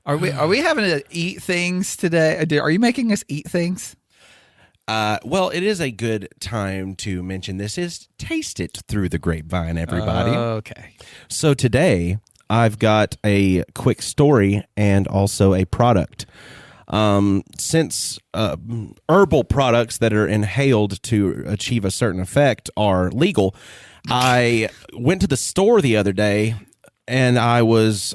Are we having to eat things today? Are you making us eat things? Well, it is a good time to mention this is Taste It Through the Grapevine, everybody. Okay. So today, I've got a quick story and also a product. Since herbal products that are inhaled to achieve a certain effect are legal, I went to the store the other day and I was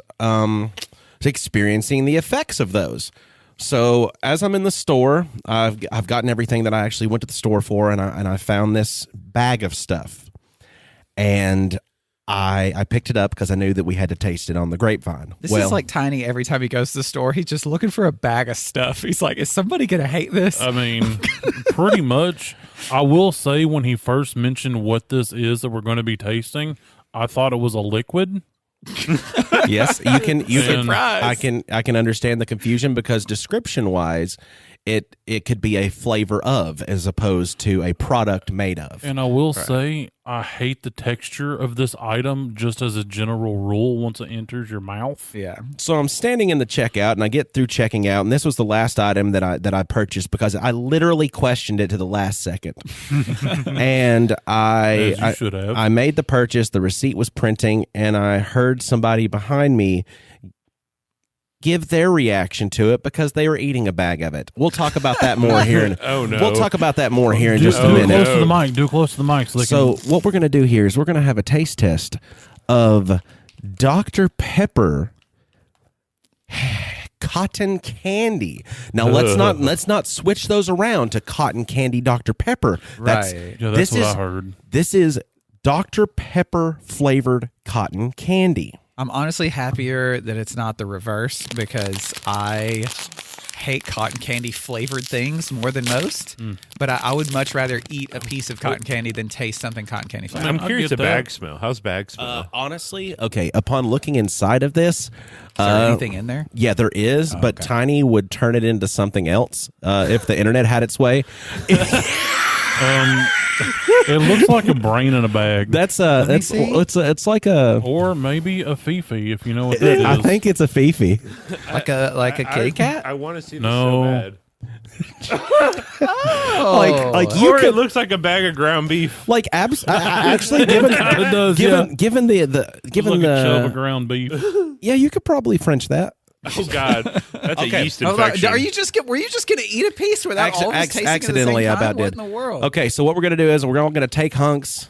experiencing the effects of those. So as I'm in the store, I've gotten everything that I actually went to the store for, and I found this bag of stuff, and I picked it up because I knew that we had to taste it on the Grapevine. This is like Tiny every time he goes to the store. He's just looking for a bag of stuff. He's like, is somebody going to hate this? I mean, pretty much. I will say when he first mentioned what this is that we're going to be tasting, I thought it was a liquid. Yes, you can. Surprise. I can understand the confusion because description wise, it could be a flavor of as opposed to a product made of. And I will say, I hate the texture of this item just as a general rule once it enters your mouth. Yeah. So I'm standing in the checkout and I get through checking out, and this was the last item that I purchased because I literally questioned it to the last second. And I made the purchase, the receipt was printing, and I heard somebody behind me give their reaction to it because they were eating a bag of it. We'll talk about that more here. We'll talk about that more here in just a minute. Do it close to the mic. Do it close to the mic. So what we're going to do here is we're going to have a taste test of Dr. Pepper cotton candy. Now let's not switch those around to cotton candy Dr. Pepper. Right. That's what I heard. This is Dr. Pepper flavored cotton candy. I'm honestly happier that it's not the reverse because I hate cotton candy flavored things more than most. But I would much rather eat a piece of cotton candy than taste something cotton candy flavored. I'm curious the bag smell. How's bag smell? Honestly, okay, upon looking inside of this, Is there anything in there? Yeah, there is, but Tiny would turn it into something else if the internet had its way. It looks like a brain in a bag. It's like a, or maybe a Fifi, if you know what that is. I think it's a Fifi. Like a kitty cat? I want to see this No. so bad. Like you Or could it looks like a bag of ground beef. like actually given It does, given the like a chub of ground beef. yeah, you could probably French that. Oh God, that's Okay. a yeast infection. Were you just going to eat a piece without all this tasting accidentally? at the I same about time? did. What in the world? Okay, so what we're gonna do is we're all gonna take hunks.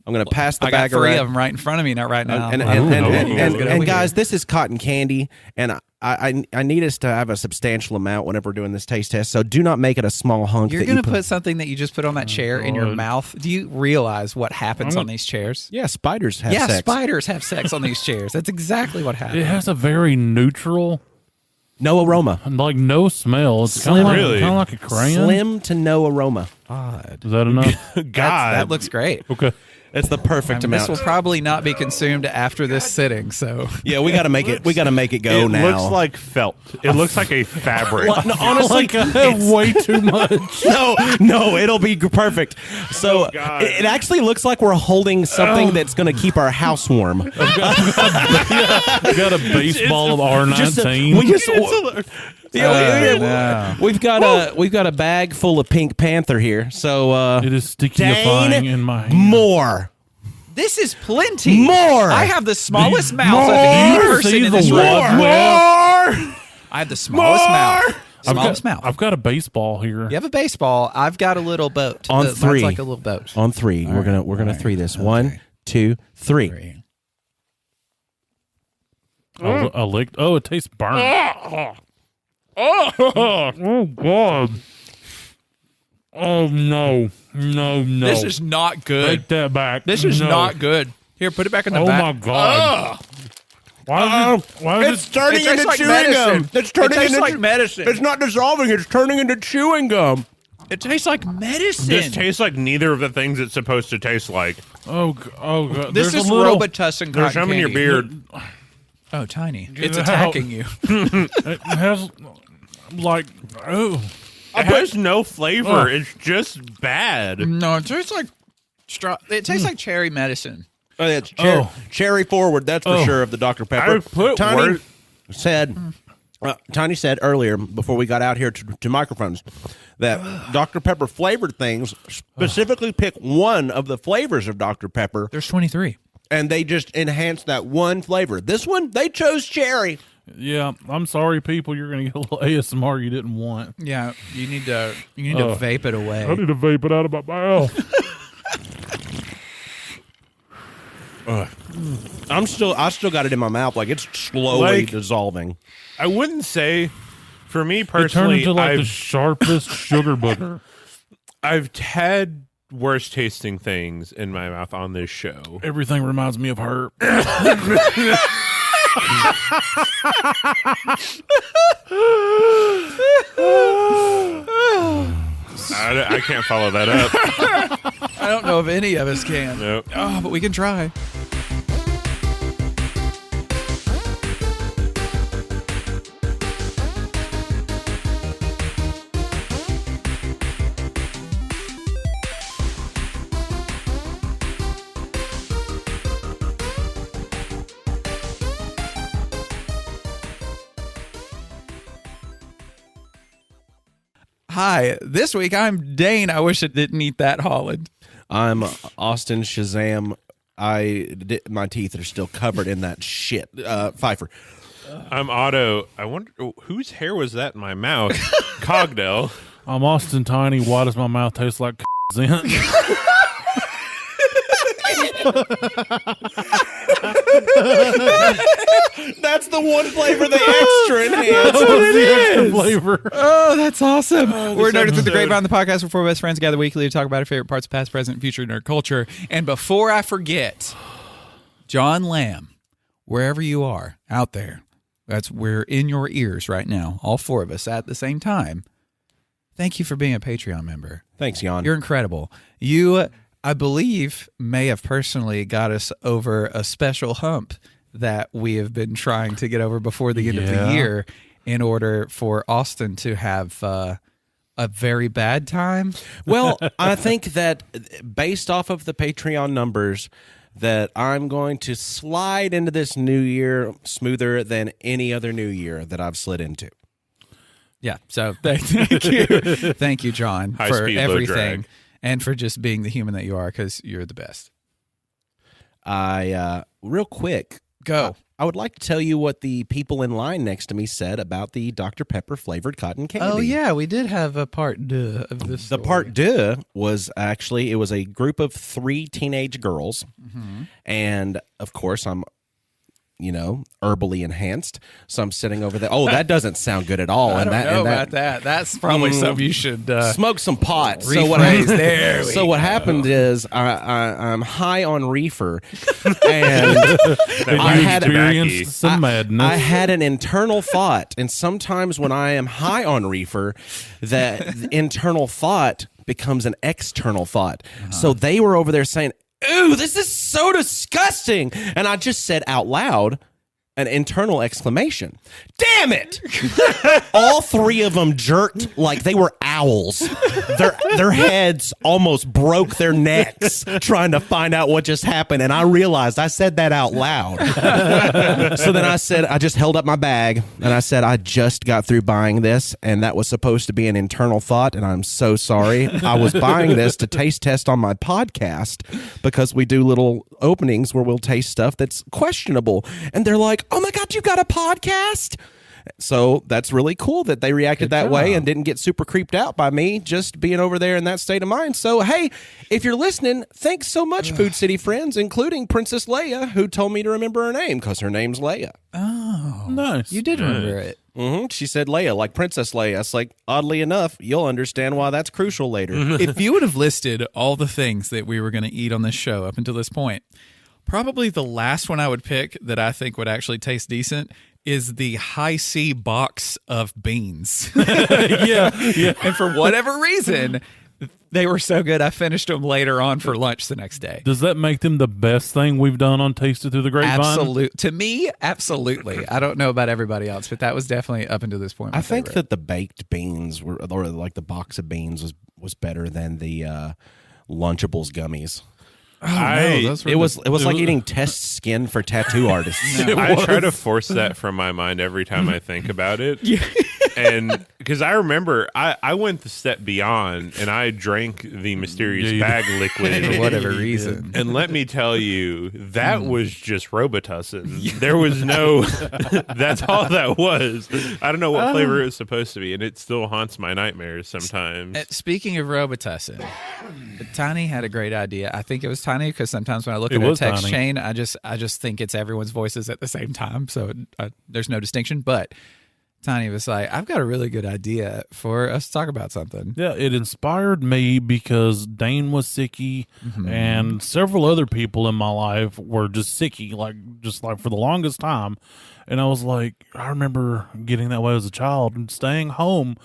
I'm gonna pass the I got bag three around. of them right in front of me, not right now. And guys, this is cotton candy, and I need us to have a substantial amount whenever we're doing this taste test. So do not make it a small hunk. You're going to put something that you just put on that chair in your mouth. Do you realize what happens on these chairs? Yeah, spiders have sex. Spiders have sex on these chairs. That's exactly what happens. It has a very neutral, No aroma. like no smell. It's kind of like a crayon. Slim to no aroma. Is that enough? God, That looks great. Okay. It's the perfect This amount. will probably not be consumed after this sitting. So Yeah, we got to make it. We got to make it go it now. looks like felt. It looks like a fabric. No, honestly, I have way too much. no, it'll be perfect. So God. it actually looks like we're holding something that's going to keep our house warm. Got a baseball of R19. We've got a bag full of Pink Panther here. So It is stickifying in my hand. more. this is plenty. More. I have the smallest mouth of any person in this room. I have the smallest mouth. Smallest mouth. I've got a baseball here. You have a baseball. I've got a little boat. On Mine's three. like a little boat. On three, we're gonna three this. Okay. 1, 2, 3. I licked. Oh, it tastes burnt. Oh God. Oh no. This is not good. Take that back. This is No. not good. Here, put it back in the Oh back. my God. Why is it turning tastes like medicine. It's turning It tastes into like medicine. It's not dissolving. It's turning into chewing gum. It tastes like medicine. This tastes like neither of the things it's supposed to taste like. Oh God. This There's is a little, Robitussin There's cotton some in your candy. beard. Oh, Tiny. Get It's it attacking you. It has like It has no flavor. It's just bad. No, it tastes like it tastes like cherry medicine. Oh, it's cherry forward. That's for sure of the Dr. Pepper. I put Tiny word. said Tiny said earlier, before we got out here to microphones, that Dr. Pepper flavored things specifically pick one of the flavors of Dr. Pepper, There's 23. and they just enhance that one flavor. This one, they chose cherry. Yeah, I'm sorry, people. You're going to get a little ASMR you didn't want. Yeah, you need to vape it away. I need to vape it out of my mouth. I still got it in my mouth, like it's slowly Like- dissolving. I wouldn't say, for me It turned personally, into like the I've, sharpest sugar booger. I've had worse tasting things in my mouth on this show. Everything reminds me of her. I can't follow that up. I don't know if any of us can. Nope. Oh, but we can try. Hi, this week I'm Dane. I wish I didn't eat that Holland. I'm Austin Shazam. My teeth are still covered in that shit. Pfeiffer. I'm Otto. I wonder whose hair was that in my mouth? Cogdell. I'm Austin Tiny. Why does my mouth taste like zinc? That's the one flavor they extra enhanced. The flavor. Oh, that's awesome. We're Nerded Through the episode. Grapevine, the podcast where four best friends gather weekly to talk about our favorite parts of past, present, and future nerd culture. And before I forget, John Lamb, wherever you are out there, we're in your ears right now, all four of us at the same time. Thank you for being a Patreon member. Thanks, Jan. You're incredible. You, I believe, may have personally got us over a special hump that we have been trying to get over before the end of the year in order for Austin to have a very bad time. Well, I think that based off of the Patreon numbers, that I'm going to slide into this new year smoother than any other new year that I've slid into. Yeah, so thank you. Thank you, John, High for speed, low everything drag. and for just being the human that you are, because you're the best. Real quick, Go. I would like to tell you what the people in line next to me said about the Dr. Pepper flavored cotton candy. Oh, yeah, we did have a part deux of this The story. part deux was actually, it was a group of 3 teenage girls. And of course, I'm, herbally enhanced. So I'm sitting over there. Oh, that doesn't sound good at all. I don't know and about that. That's probably something you should smoke some pot. rephrase. There we So what go. happened is I'm high on reefer, and I You had experienced some madness. I had an internal thought, and sometimes when I am high on reefer, that internal thought becomes an external thought. So they were over there saying, "Ooh, this is so disgusting," and I just said out loud an internal exclamation. Damn it! All 3 of them jerked like they were owls. Their heads almost broke their necks trying to find out what just happened, and I realized I said that out loud. So then I just held up my bag, and I said, I just got through buying this, and that was supposed to be an internal thought, and I'm so sorry. I was buying this to taste test on my podcast because we do little openings where we'll taste stuff that's questionable. And they're like, "Oh my God, you got a podcast?" So that's really cool that they reacted that way and didn't get super creeped out by me just being over there in that state of mind. So, hey, if you're listening, thanks so much, Food City friends, including Princess Leia, who told me to remember her name because her name's Leia. Oh, Nice. you did remember it. She said Leia, like Princess Leia. It's like, oddly enough, you'll understand why that's crucial later. If you would have listed all the things that we were going to eat on this show up until this point, probably the last one I would pick that I think would actually taste decent is the high C box of beans. yeah. And for whatever reason, they were so good, I finished them later on for lunch the next day. Does that make them the best thing we've done on Tasted Through the Grapevine? Absolute. To me, absolutely. I don't know about everybody else, but that was definitely up until this point. I think that the baked beans were, or like the box of beans was better than the Lunchables gummies. It was like eating test skin for tattoo artists. I try to force that from my mind every time I think about it. And because I remember I went the step beyond and I drank the mysterious bag liquid For whatever reason. And let me tell you, that was just Robitussin. There was no, that's all that was. I don't know what flavor it was supposed to be, and it still haunts my nightmares sometimes. Speaking of Robitussin, Tiny had a great idea. I think it was Tiny because sometimes when I look at a text chain, I just think it's everyone's voices at the same time, so there's no distinction. But Tiny was like, I've got a really good idea for us to talk about something. Yeah, it inspired me because Dane was sicky and several other people in my life were just sicky, just for the longest time. And I was like, I remember getting that way as a child and staying home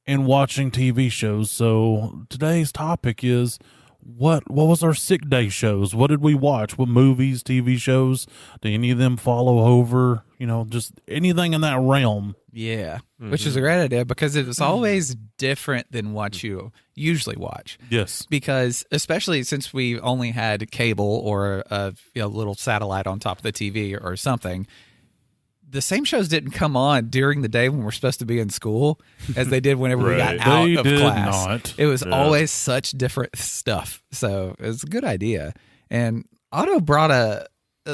and watching TV shows. So today's topic is what was our sick day shows? What did we watch? What movies, TV shows? Do any of them follow over? Just anything in that realm. Yeah, which is a great idea because it was always different than what you usually watch. Yes. Because especially since we only had cable or a little satellite on top of the TV or something, the same shows didn't come on during the day when we're supposed to be in school as they did whenever we got out of class. Not. It was always such different stuff. So it was a good idea. And Otto brought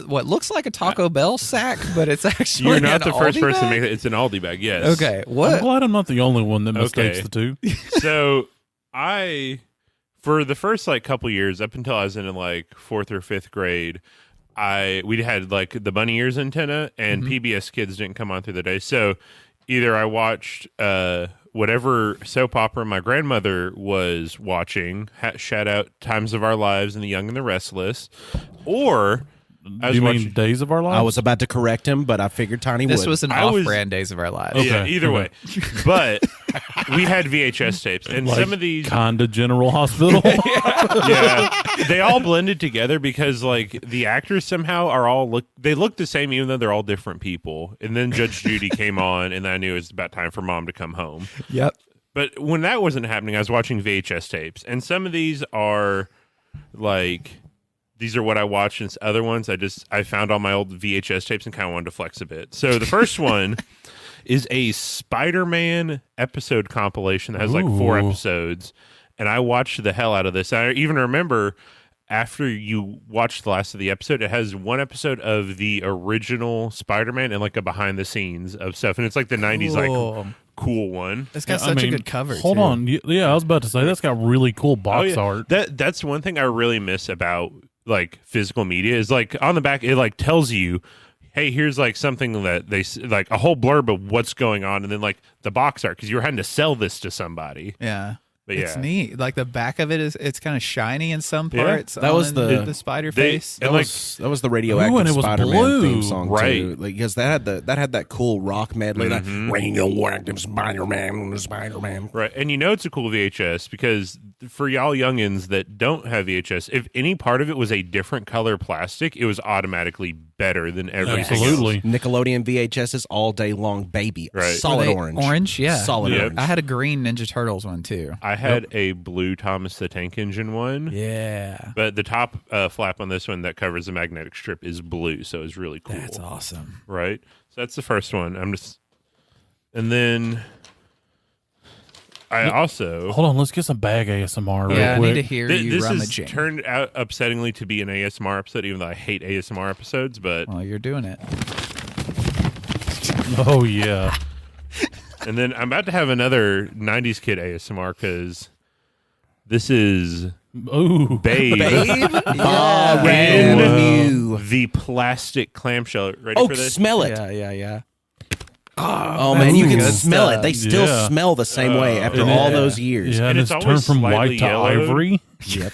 what looks like a Taco Bell sack, but it's actually You're not an the first Aldi person to bag? make it. It's an Aldi bag, yes. Okay, what? I'm glad I'm not the only one that mistakes the two. So for the first couple years, up until I was in 4th or 5th grade, we had the bunny ears antenna, and PBS Kids didn't come on through the day. So either I watched whatever soap opera my grandmother was watching, shout out Times of Our Lives and The Young and the Restless, or I was watching Days of Our Lives? I was about to correct him, but I figured Tiny would. This was an off-brand Days of Our Lives. Okay. Yeah, either way. But we had VHS tapes, and some of these Conda General Hospital. yeah, they all blended together because the actors somehow they look the same even though they're all different people. And then Judge Judy came on, and I knew it was about time for Mom to come home. Yep. But when that wasn't happening, I was watching VHS tapes, and some of these are these are what I watched, and other ones I found on my old VHS tapes and kind of wanted to flex a bit. So the first one is a Spider-Man episode compilation that has 4 episodes, and I watched the hell out of this. I even remember after you watch the last of the episode, it has one episode of the original Spider-Man and a behind the scenes of stuff, and it's the 90s cool one. It's got such a good cover. Hold on. Yeah, I was about to say that's got really cool box art. That's one thing I really miss about physical media is on the back it tells you, hey, here's something that they a whole blurb of what's going on, and then the box art because you're having to sell this to somebody. Yeah. But it's neat. The back of it's kind of shiny in some parts. That was the spider face. That was the radioactive and it was Spider-Man blue. theme song Right. too. Because that had that cool rock medley. That radioactive Spider-Man. Right, and it's a cool VHS because for y'all youngins that don't have VHS, if any part of it was a different color plastic, it was automatically better than everything. Absolutely. Nickelodeon VHSs all day long, baby. Right. Solid Were they orange. Orange, yeah. Solid Yep. orange. I had a green Ninja Turtles one too. I had a blue Thomas the Tank Engine one. Yeah. But the top flap on this one that covers the magnetic strip is blue, so it's really cool. That's awesome. Right? So that's the first one. And then I also... Hold on, let's get some bag ASMR real Yeah, I quick. need to hear you This has rummaging. turned out upsettingly to be an ASMR episode, even though I hate ASMR episodes, but... Well, you're doing it. Oh, yeah. And then I'm about to have another 90s kid ASMR, because this is Ooh. Babe. Brand new. The plastic clamshell. Ready Oh, for this? smell it. Yeah. Oh, man, you can good smell stuff. it. They still Yeah. smell the same way after And all it- those years. Yeah, And and it's it's always turned from slightly white to yellowed. ivory. Yep.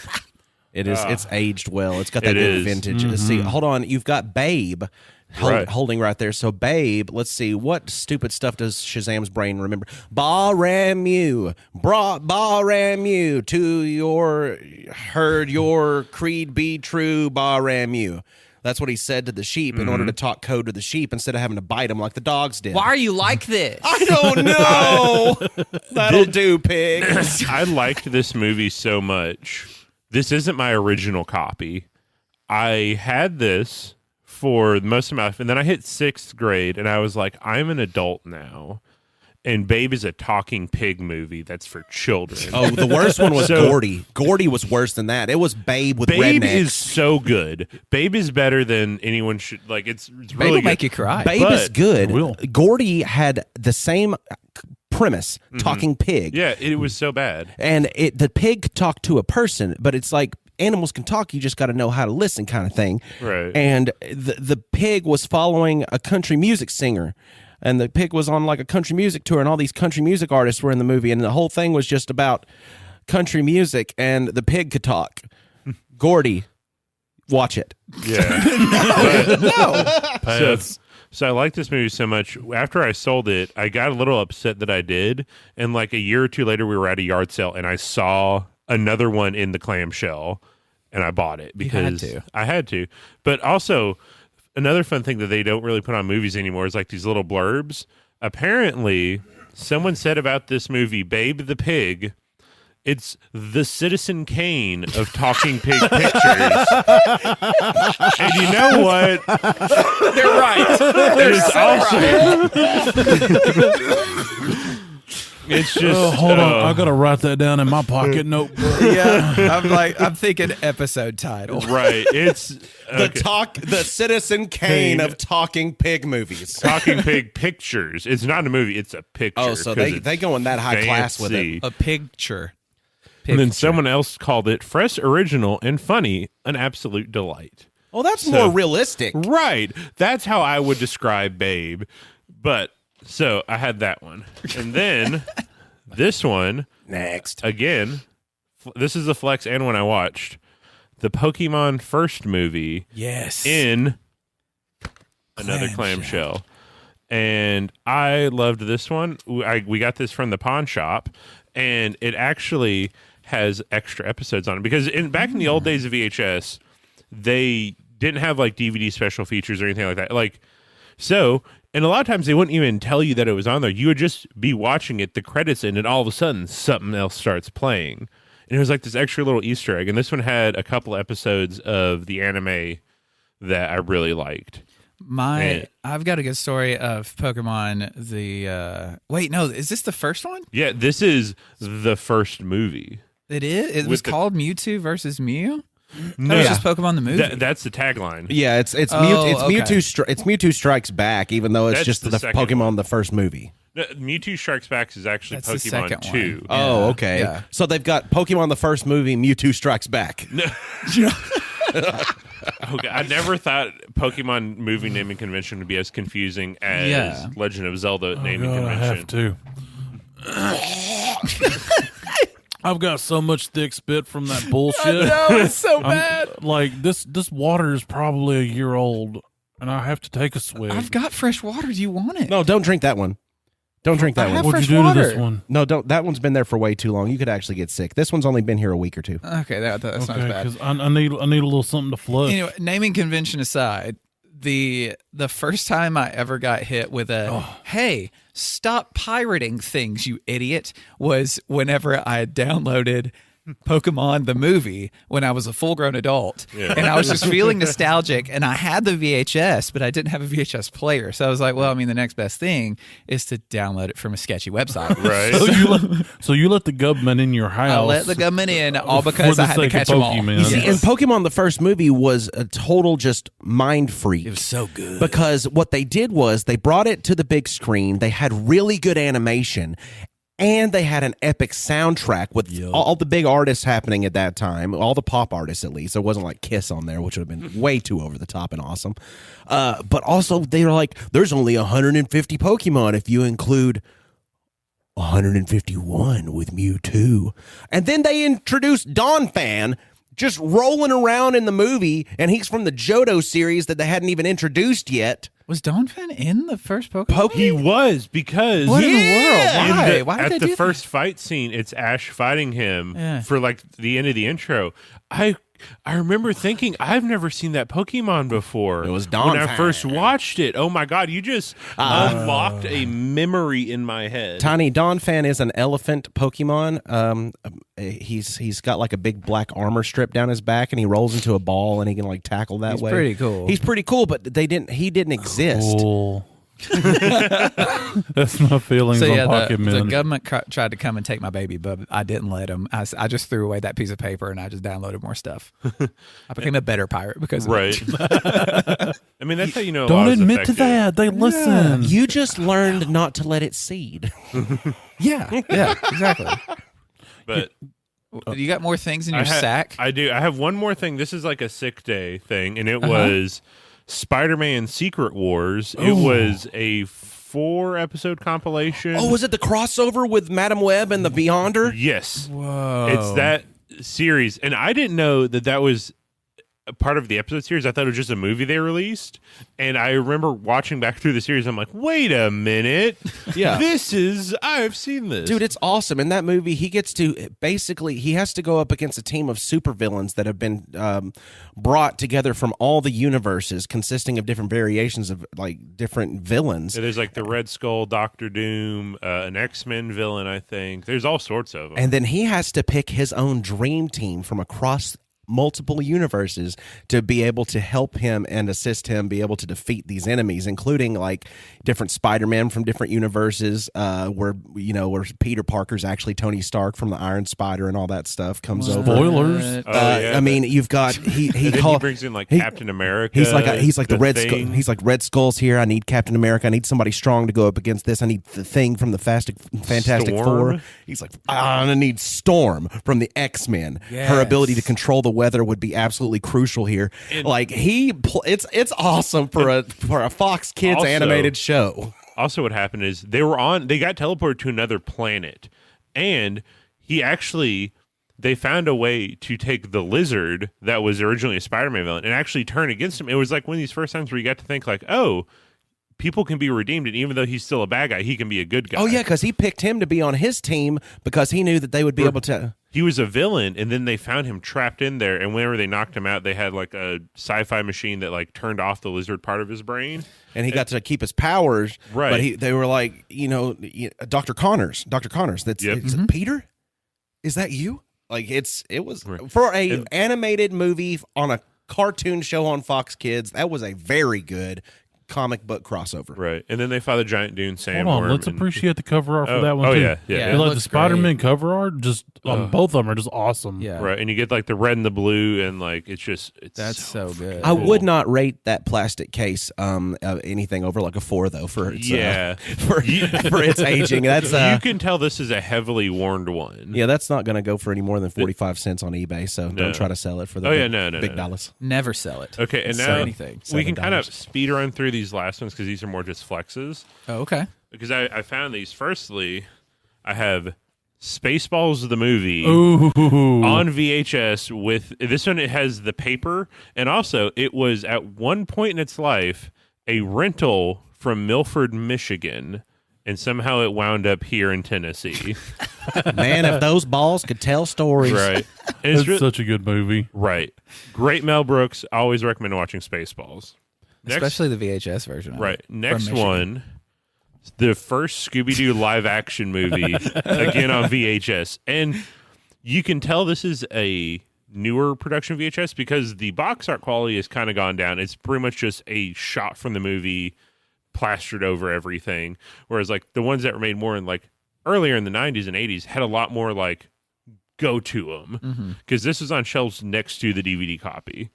It is. It's aged well. It's got that It good is. vintage. See, hold on. You've got Babe Right. holding right there. So, Babe, let's see. What stupid stuff does Shazam's brain remember? Ba-ram-you. Ba-ram-you. To your heard your creed be true. Ba-ram-you. That's what he said to the sheep in order to talk code to the sheep instead of having to bite them like the dogs did. Why are you like this? I don't know. That'll do, pig. I liked this movie so much this isn't my original copy. I had this for most of my life, and then I hit 6th grade, and I was like, I'm an adult now. And Babe is a talking pig movie that's for children. Oh, the worst one was Gordy. Gordy was worse than that. It was Babe with Babe rednecks. is so good. Babe is better than anyone should. Like, it's Babe really will good. make you cry. Babe is But- good. Will. Gordy had the same premise, talking pig. Yeah, it was so bad. And the pig talked to a person, but it's like animals can talk, you just got to know how to listen kind of thing. Right. And the pig was following a country music singer. And the pig was on like a country music tour, and all these country music artists were in the movie, and the whole thing was just about country music, and the pig could talk. Gordy, watch it. Yeah. No. So I like this movie so much. After I sold it, I got a little upset that I did. And like a year or two later, we were at a yard sale, and I saw another one in the clamshell, and I bought it because I had to. But also, another fun thing that they don't really put on movies anymore is like these little blurbs. Apparently, someone said about this movie, Babe the Pig, it's the Citizen Kane of talking pig pictures. And you know what? They're right. They're It's just Hold on, I gotta write that down in my pocket notebook. Yeah, I'm thinking episode title. right. It's The Citizen Kane of talking pig movies. talking pig pictures. It's not a movie, it's a picture. Oh, so 'cause they it's go in that high class with fancy. it. A picture. And then someone else called it fresh, original, and funny, an absolute delight. Oh, that's more realistic. Right. That's how I would describe Babe. But so I had that one. And then this one, Next. again, this is a flex and one I watched. The Pokemon first movie Yes. in another clamshell. And I loved this one. We got this from the pawn shop, and it actually has extra episodes on it because back in the old days of VHS, they didn't have like DVD special features or anything like that. Like, so, and a lot of times they wouldn't even tell you that it was on there. You would just be watching it, the credits in, and all of a sudden something else starts playing. And it was like this extra little Easter egg. And this one had a couple episodes of the anime that I really liked. I've got a good story of Pokemon. Wait, no, is this the first one? Yeah, this is the first movie. It is. It was called Mewtwo versus Mew. No, It's just Pokemon the movie. that's the tagline. Yeah, it's okay. Mewtwo Strikes Back, even though it's That's just the the second Pokemon one. the first movie. No, Mewtwo Strikes Back is actually That's the second Pokemon one. 2. Oh, okay. Yeah. So they've got Pokemon the first movie, Mewtwo Strikes Back. Okay, I never thought Pokemon movie naming convention would be as confusing as Yeah. Legend of Zelda naming God, I convention. have to. I've got so much thick spit from that bullshit. No, it's so bad. Like this water is probably a year old, and I have to take a swig. I've got fresh water. Do you want it? No, don't drink that one. Don't drink that I one. have What'd fresh you do to this water. one? No, don't. That one's been there for way too long. You could actually get sick. This one's only been here a week or two. Okay, that's not as Okay, bad. because I need a little something to flush. Anyway, naming convention aside, the first time I ever got hit with hey, stop pirating things, you idiot, was whenever I had downloaded Pokemon the movie when I was a full-grown adult. Yeah. And I was just feeling nostalgic, and I had the VHS, but I didn't have a VHS player. So I was like, well, I mean, the next best thing is to download it from a sketchy website. Right? So you let the government in your house. I let the government in all because the I had to sake of catch them all. Pokemon. You see, Yes. and Pokemon the first movie was a total just mind freak. It was so good. Because what they did was they brought it to the big screen. They had really good animation. And they had an epic soundtrack with all the big artists happening at that time, all the pop artists at least. There wasn't like Kiss on there, which would have been way too over the top and awesome. But also they were like, there's only 150 Pokemon if you include 151 with Mewtwo. And then they introduced Donphan just rolling around in the movie, and he's from the Johto series that they hadn't even introduced yet. Was Donphan in the first Pokemon? He was because What in the world? in Why? the- Why did at they the do first fight scene, it's Ash fighting him Yeah. for like the end of the intro. I I remember thinking, I've never seen that Pokemon before. It was when I Donphan. first watched it. Oh my God, you just unlocked a memory in my head. Tiny Donphan is an elephant Pokemon. He's got like a big black armor strip down his back, and he rolls into a ball, and he can like tackle that way. pretty cool. He's pretty cool, but he didn't exist. Cool. That's my feelings So on yeah, Pocket the Men. government tried to come and take my baby, but I didn't let them. I just threw away that piece of paper and I just downloaded more stuff. I became a better pirate because of Right. it. I mean, that's how you know. Don't law is admit to effective. that. They listen. You just learned not to let it seed. Yeah, exactly. But You got more things in your I sack? I do. I have one more thing. This is like a sick day thing, and it was Spider-Man Secret Wars. It was a 4-episode compilation. Oh, was it the crossover with Madam Web and the Beyonder? Yes. Whoa. It's that series. And I didn't know that was a part of the episode series. I thought it was just a movie they released. And I remember watching back through the series. I'm like, wait a minute. Yeah. I've seen this. Dude, it's awesome. In that movie, he gets to he has to go up against a team of supervillains that have been brought together from all the universes, consisting of different variations of like different villains. So there's like the Red Skull, Doctor Doom, an X-Men villain, I think. There's all sorts of them. And then he has to pick his own dream team from across multiple universes to be able to help him and assist him be able to defeat these enemies, including like different Spider-Man from different universes, where Peter Parker's actually Tony Stark from the Iron Spider and all that stuff comes over. Spoilers. I mean, you've got he And then call, he brings in like he- Captain America. He's like the Red Skull. Thing. He's like Red Skull's here. I need Captain America. I need somebody strong to go up against this. I need the Thing from the Fantastic Storm? Four. He's like, I need Storm from the X-Men. Her Yes. ability to control the weather would be absolutely crucial here. It's awesome for a Fox Kids Also- animated show. Also, what happened is they got teleported to another planet, and they found a way to take the Lizard that was originally a Spider-Man villain and actually turn against him. It was like one of these first times where you got to think like, oh, people can be redeemed, and even though he's still a bad guy, he can be a good guy. Oh yeah, because he picked him to be on his team because he knew that they would be able to. He was a villain, and then they found him trapped in there, and whenever they knocked him out, they had like a sci-fi machine that like turned off the lizard part of his brain. And he got to keep his powers, Right. But they were like, Dr. Connors. That's Yep. it's Peter. Is that you? Like it was Right. for a animated movie on a cartoon show on Fox Kids. That was a very good comic book crossover. Right. And then they found the giant dune sandworm. Hold on, let's and- approse the cover art for Oh, that one oh, too. yeah. Yeah. Like the looks Spider-Man cover art, just both of them are just awesome. Yeah. Right. And you get like the red and the blue, and like it's That's so good. I would not rate that plastic case anything over like a 4 though for its for its aging. That's you can tell this is a heavily worn one. yeah, that's not going to go for any more than 45 cents on eBay. So No. don't try to sell it for the Oh, yeah, big no. dollars. Never sell it. Okay, and Sell now anything. we can kind of $7. speed run through these last ones because these are more just flexes. Oh, okay. Because I found these. Firstly, I have Spaceballs the movie Ooh. on VHS with this one. It has the paper, and also it was at one point in its life a rental from Milford, Michigan, and somehow it wound up here in Tennessee. Man, if those balls could tell stories. Right. And It's such a good movie. right. Great Mel Brooks. I always recommend watching Spaceballs. Next, Especially the VHS version. Of right. it, Next from Michigan. one, the first Scooby-Doo live action movie, again on VHS. And you can tell this is a newer production VHS because the box art quality has kind of gone down. It's pretty much just a shot from the movie plastered over everything. Whereas like the ones that were made more in like earlier in the 90s and 80s had a lot more like go to them because this is on shelves next to the DVD copy,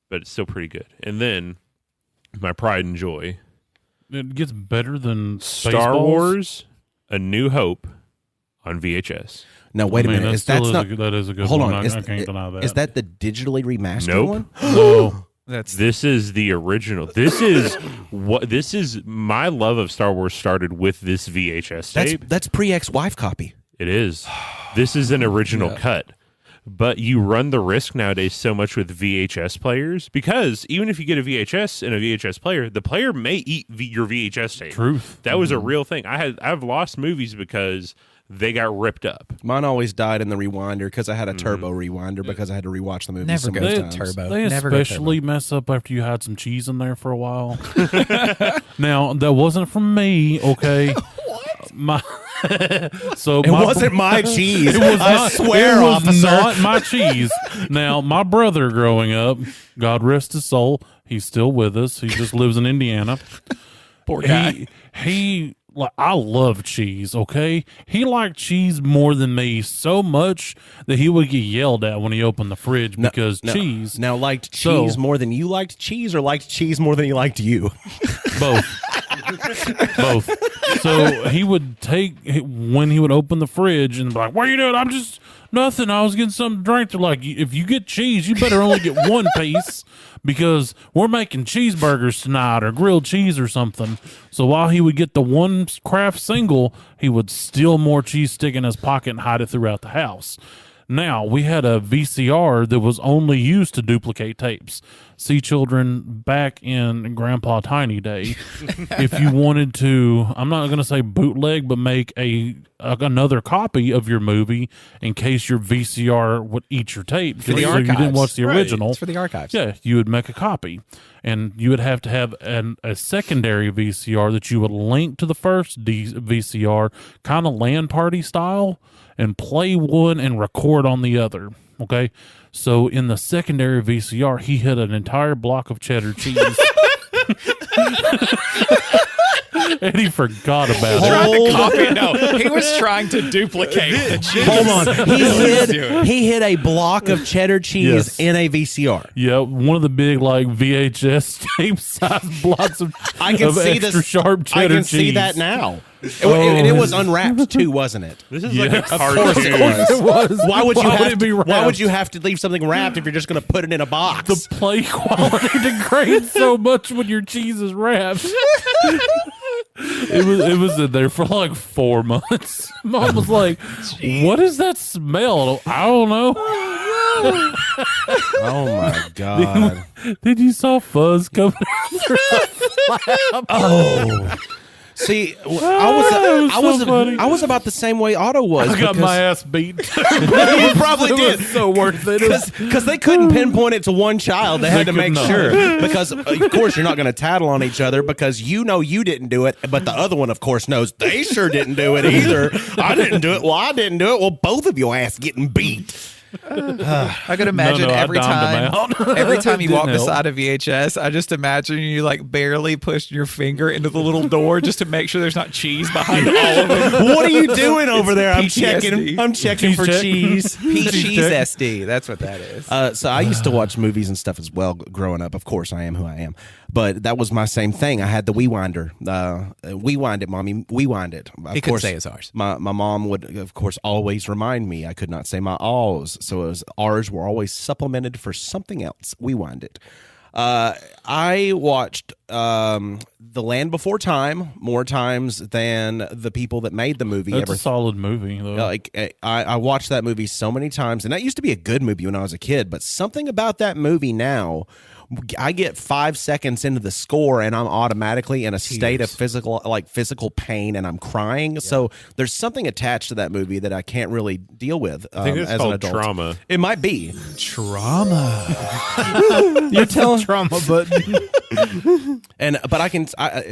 but it's still pretty good. And then my pride and joy, It gets better than Star Spaceballs. Wars A New Hope on VHS. No, wait a minute. That That's is a good Hold one. on. I can't deny that. Is that the digitally remastered Nope. one? No. This is the original. This is my love of Star Wars started with this VHS tape. That's pre-ex-wife copy. It is. This is an original cut. But you run the risk nowadays so much with VHS players because even if you get a VHS and a VHS player, the player may eat your VHS tape. Truth. That was a real thing. I've lost movies because they got ripped up. Mine always died in the rewinder because I had a turbo rewinder because I had to rewatch the movie Never so go many to times. turbo. They Never go especially mess up after you had some cheese in there for a while. Now, that wasn't from me, okay? My so It wasn't my cheese. It was I not, swear, it was officer. not my cheese. Now, my brother growing up, God rest his soul, he's still with us. He just lives in Indiana. Poor guy. He like, I love cheese, okay? He liked cheese more than me so much that he would get yelled at when he opened the fridge because cheese. Now, liked cheese So- more than you liked cheese, or liked cheese more than he liked you? Both. Both. So he would when he would open the fridge and be like, "What are you doing?" I'm just nothing. I was getting something to drink. They're like, "If you get cheese, you better only get one piece because we're making cheeseburgers tonight or grilled cheese or something." So while he would get the one Kraft single, he would steal more cheese, stick in his pocket, and hide it throughout the house. Now, we had a VCR that was only used to duplicate tapes. See, children, back in Grandpa Tiny Day, if you wanted to, I'm not going to say bootleg, but make another copy of your movie in case your VCR would eat your tape. For the so you didn't archives. watch the Right. original. It's for the archives. Yeah, you would make a copy, and you would have to have a secondary VCR that you would link to the first VCR, kind of LAN party style, and play one and record on the other. Okay, so in the secondary VCR, he hid an entire block of cheddar cheese. And he forgot about it. Trying to copy it. No, he was trying to duplicate the cheese. Hold on. doing. He hid a block of cheddar cheese Yes. in a VCR. Yeah, one of the big like VHS tape size blocks of, I can of see extra this. sharp I cheddar can cheese. see that now. And it was unwrapped too, wasn't it? This is Yes. like a Of cartoon. course it was. It was. Why would you Why have would it be to, wrapped? Why would you have to leave something wrapped if you're just going to put it in a box? The play quality degrades so much when your cheese is wrapped. It was in there for like 4 months. Mom was like, "What is that smell?" I don't know. Oh my god! Then you saw fuzz coming out through the flap. Oh, see, I was about the same way Otto was. I got because- my ass beat. You probably It did. was so worth it. Because they couldn't pinpoint it to one child. They had to could make not. sure. Because, of course, you're not going to tattle on each other because you know you didn't do it. But the other one, of course, knows they sure didn't do it either. I didn't do it. Well, I didn't do it. Well, both of your ass getting beat. I could imagine No, I every domed him time, out. every time you Didn't walk help. beside a VHS, I just imagine you like barely pushing your finger into the little door just to make sure there's not cheese behind all of them. What are you doing over there? I'm PTSD. checking for check. cheese. Cheese SD. That's what that is. So I used to watch movies and stuff as well growing up. Of course, I am who I am. But that was my same thing. I had the Wewinder. Wewind it, Mommy. Wewind it. Of He couldn't course, say his R's. My mom would, of course, always remind me I could not say my alls. So it was, R's were always supplemented for something else. Wewind it. I watched The Land Before Time more times than the people that made the movie That's ever. a solid movie, though. Like I watched that movie so many times, and that used to be a good movie when I was a kid. But something about that movie now, I get 5 seconds into the score, and I'm automatically in a state of physical pain, and I'm crying. So there's something attached to that movie that I can't really deal with. I think it's as an called adult. trauma. It might be Trauma. You're telling. Trauma button. But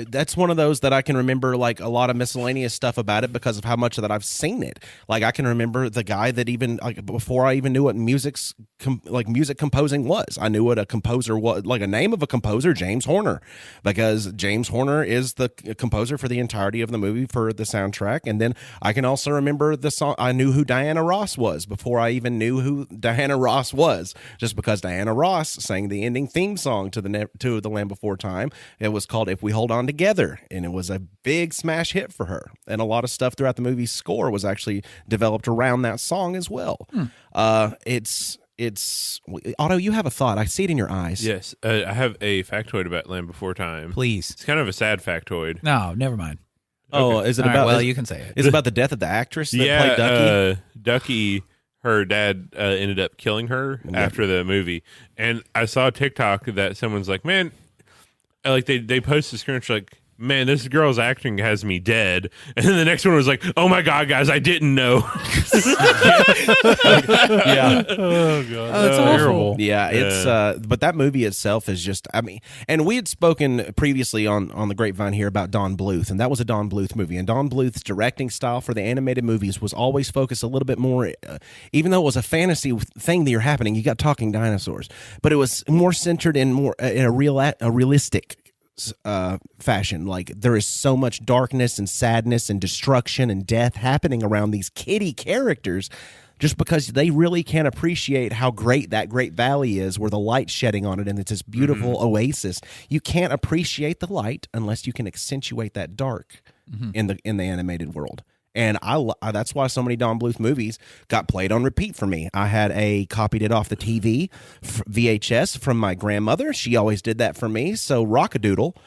that's one of those that I can remember like a lot of miscellaneous stuff about it because of how much that I've seen it. Like I can remember the guy that even like before I even knew what music composing was. I knew what a composer was, like a name of a composer, James Horner, because James Horner is the composer for the entirety of the movie for the soundtrack. And then I can also remember the song. I knew who Diana Ross was before I even knew who Diana Ross was, just because Diana Ross sang the ending theme song to the Land Before Time. It was called "If We Hold On Together," and it was a big smash hit for her. And a lot of stuff throughout the movie's score was actually developed around that song as well. It's Otto, you have a thought. I see it in your eyes. Yes, I have a factoid about Land Before Time. Please. It's kind of a sad factoid. No, never mind. Oh, is it All right, about? well, you can say it. Is it about the death of the actress that played Ducky? Ducky, her dad ended up killing her after the movie. And I saw a TikTok that someone's like, man, like they post a screenshot like, man, this girl's acting has me dead. And then the next one was like, oh my God, guys, I didn't know. Yeah. Oh god, that's terrible. Yeah, it's but that movie itself is just, I mean, and we had spoken previously on the Grapevine here about Don Bluth, and that was a Don Bluth movie, and Don Bluth's directing style for the animated movies was always focused a little bit more, even though it was a fantasy thing that you're happening, you got talking dinosaurs, but it was more centered in more in a realistic fashion. Like, there is so much darkness and sadness and destruction and death happening around these kitty characters, just because they really can't appreciate how great that Great Valley is, where the light's shedding on it and it's this beautiful oasis. You can't appreciate the light unless you can accentuate that dark in the animated world. And that's why so many Don Bluth movies got played on repeat for me. I had copied it off the TV VHS from my grandmother. She always did that for me. So Rockadoodle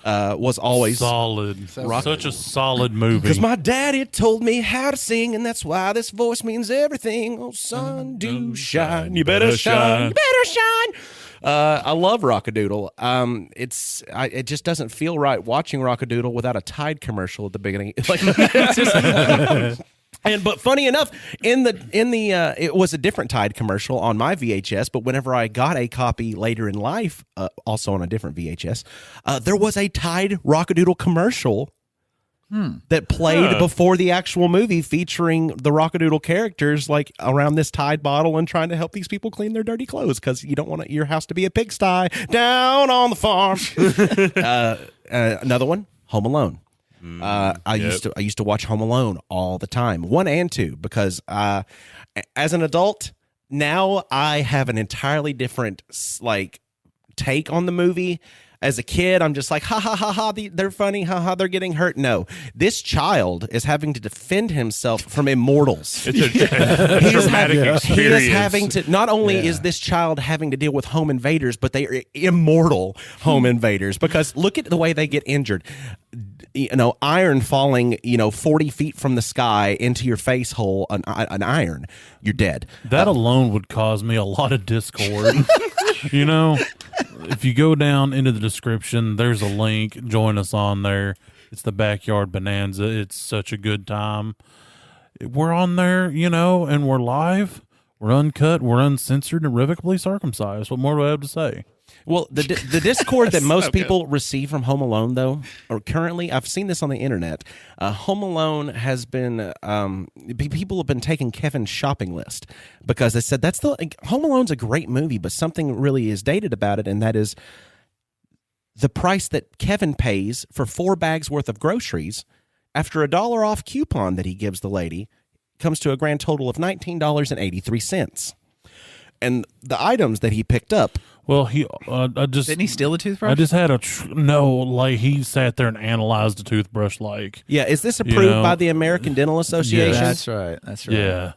was always solid. Such a solid movie. Because my daddy told me how to sing, and that's why this voice means everything. Oh, sun, do shine. You better shine. You better shine. I love Rockadoodle. It just doesn't feel right watching Rockadoodle without a Tide commercial at the beginning. Like, it's just, but funny enough, it was a different Tide commercial on my VHS. But whenever I got a copy later in life, also on a different VHS, there was a Tide Rockadoodle commercial that played before the actual movie, featuring the Rockadoodle characters, like around this Tide bottle and trying to help these people clean their dirty clothes, because you don't want your house to be a pigsty down on the farm. Another one, Home Alone. I used to watch Home Alone all the time, 1 and 2, because as an adult now I have an entirely different take on the movie. As a kid, I'm just like, ha, ha, ha, ha, they're funny, ha, ha, they're getting hurt. No, this child is having to defend himself from immortals. It's a traumatic experience. He is having to, not only is this child having to deal with home invaders, but they are immortal home invaders, because look at the way they get injured. Iron falling, 40 feet from the sky into your face hole, an iron, you're dead. That alone would cause me a lot of discord. If you go down into the description, there's a link. Join us on there. It's the Backyard Bonanza. It's such a good time. We're on there, and we're live. We're uncut. We're uncensored and irrevocably circumcised. What more do I have to say? Well, the discord that most people receive from Home Alone, though, or currently, I've seen this on the internet. Home Alone has been people have been taking Kevin's shopping list, because they said Home Alone's a great movie, but something really is dated about it, and that is the price that Kevin pays for 4 bags worth of groceries after $1 off coupon that he gives the lady comes to a grand total of $19.83. And the items that he picked up. Well, didn't he steal a toothbrush? I just had he sat there and analyzed the toothbrush. Yeah, is this approved by the American Dental Association? Yeah, that's right. Yeah.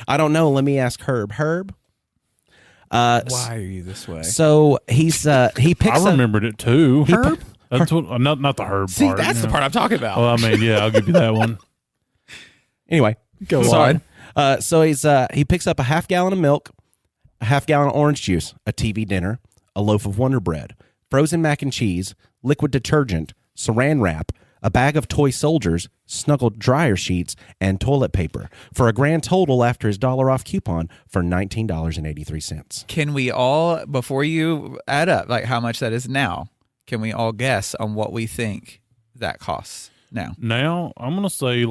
I don't know. Let me ask Herb. Herb? Why are you this way? So he picks I remembered it too. Herb? That's what, not the Herb See, part. that's the part I'm talking about. Well, I mean, yeah, I'll give you that one. Anyway, go on. So he picks up a half gallon of milk, a half gallon of orange juice, a TV dinner, a loaf of Wonder Bread, frozen mac and cheese, liquid detergent, saran wrap, a bag of toy soldiers, snuggled dryer sheets, and toilet paper, for a grand total after his $1 off coupon for $19.83. Can we all, before you add up how much that is now, can we all guess on what we think that costs now? Now, I'm going to say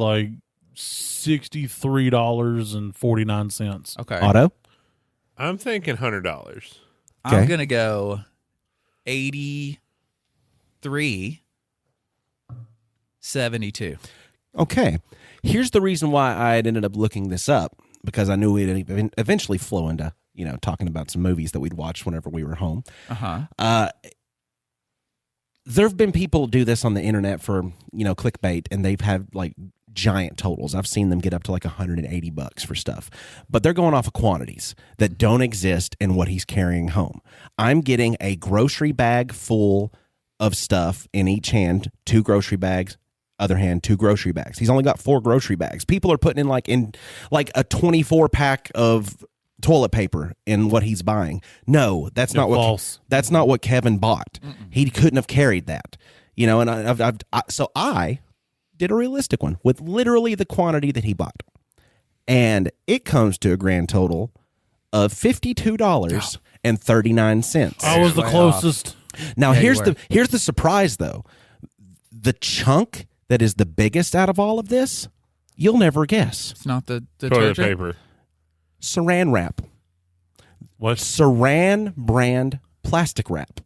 $63.49. Okay. Otto? I'm thinking $100. Okay. I'm going to go 83.72. Okay. Here's the reason why I had ended up looking this up, because I knew we'd eventually flow into, talking about some movies that we'd watch whenever we were home. Uh-huh. There have been people do this on the internet for, clickbait, and they've had giant totals. I've seen them get up to $180 for stuff, but they're going off of quantities that don't exist in what he's carrying home. I'm getting a grocery bag full of stuff in each hand, 2 grocery bags, other hand, 2 grocery bags. He's only got 4 grocery bags. People are putting in a 24 pack of toilet paper in what he's buying. No, that's not what false. That's not what Kevin bought. He couldn't have carried that. You know, and so I did a realistic one with literally the quantity that he bought. And it comes to a grand total of $52.39. I was the Way closest. Now Yeah, here's the surprise though. The chunk that is the biggest out of all of this, you'll never guess. It's not the Toilet detergent? paper. Saran wrap. What? Saran brand plastic wrap.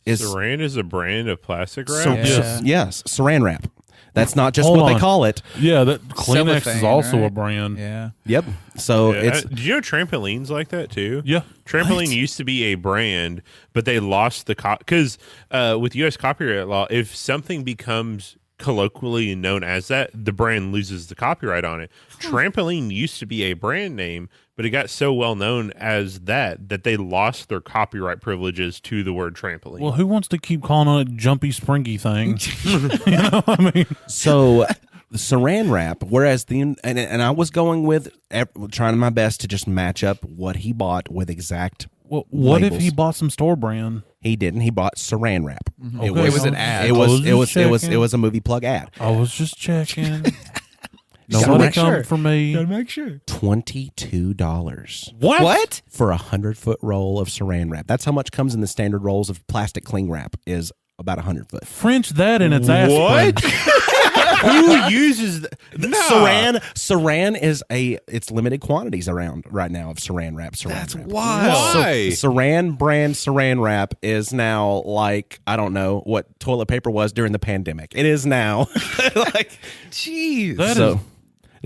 Saran is a brand of plastic wrap. Yeah. Yes, Saran wrap. That's not just Hold what on. they call it. Yeah, that Kleenex is Cellophane, also a right? brand. Yeah. Yep. So Yeah, it's did you know trampolines like that too? Yeah. Trampoline used to be a brand, but they lost the because with U.S. copyright law, if something becomes colloquially known as that, the brand loses the copyright on it. Trampoline used to be a brand name, but it got so well known as that they lost their copyright privileges to the word trampoline. Well, who wants to keep calling it jumpy, springy thing? You know what I mean? so the Saran wrap. Whereas and I was going with trying my best to just match up what he bought with exact. Well, what if labels. he bought some store brand? He didn't. He bought Saran wrap. Okay. It was an ad. It was just checking. it was a movie plug ad. I was just checking. So Nobody make come sure. for me. make sure. $22 What? for 100-foot roll of Saran wrap. That's how much comes in the standard rolls of plastic cling wrap. Is about 100-foot. French that and it's aspirin. what? Who uses Saran is it's limited quantities around right now of Saran wrap. That's wrap. wild. Why? Saran brand Saran wrap is now like, I don't know what toilet paper was during the pandemic. It is now like, Jeez. That so is-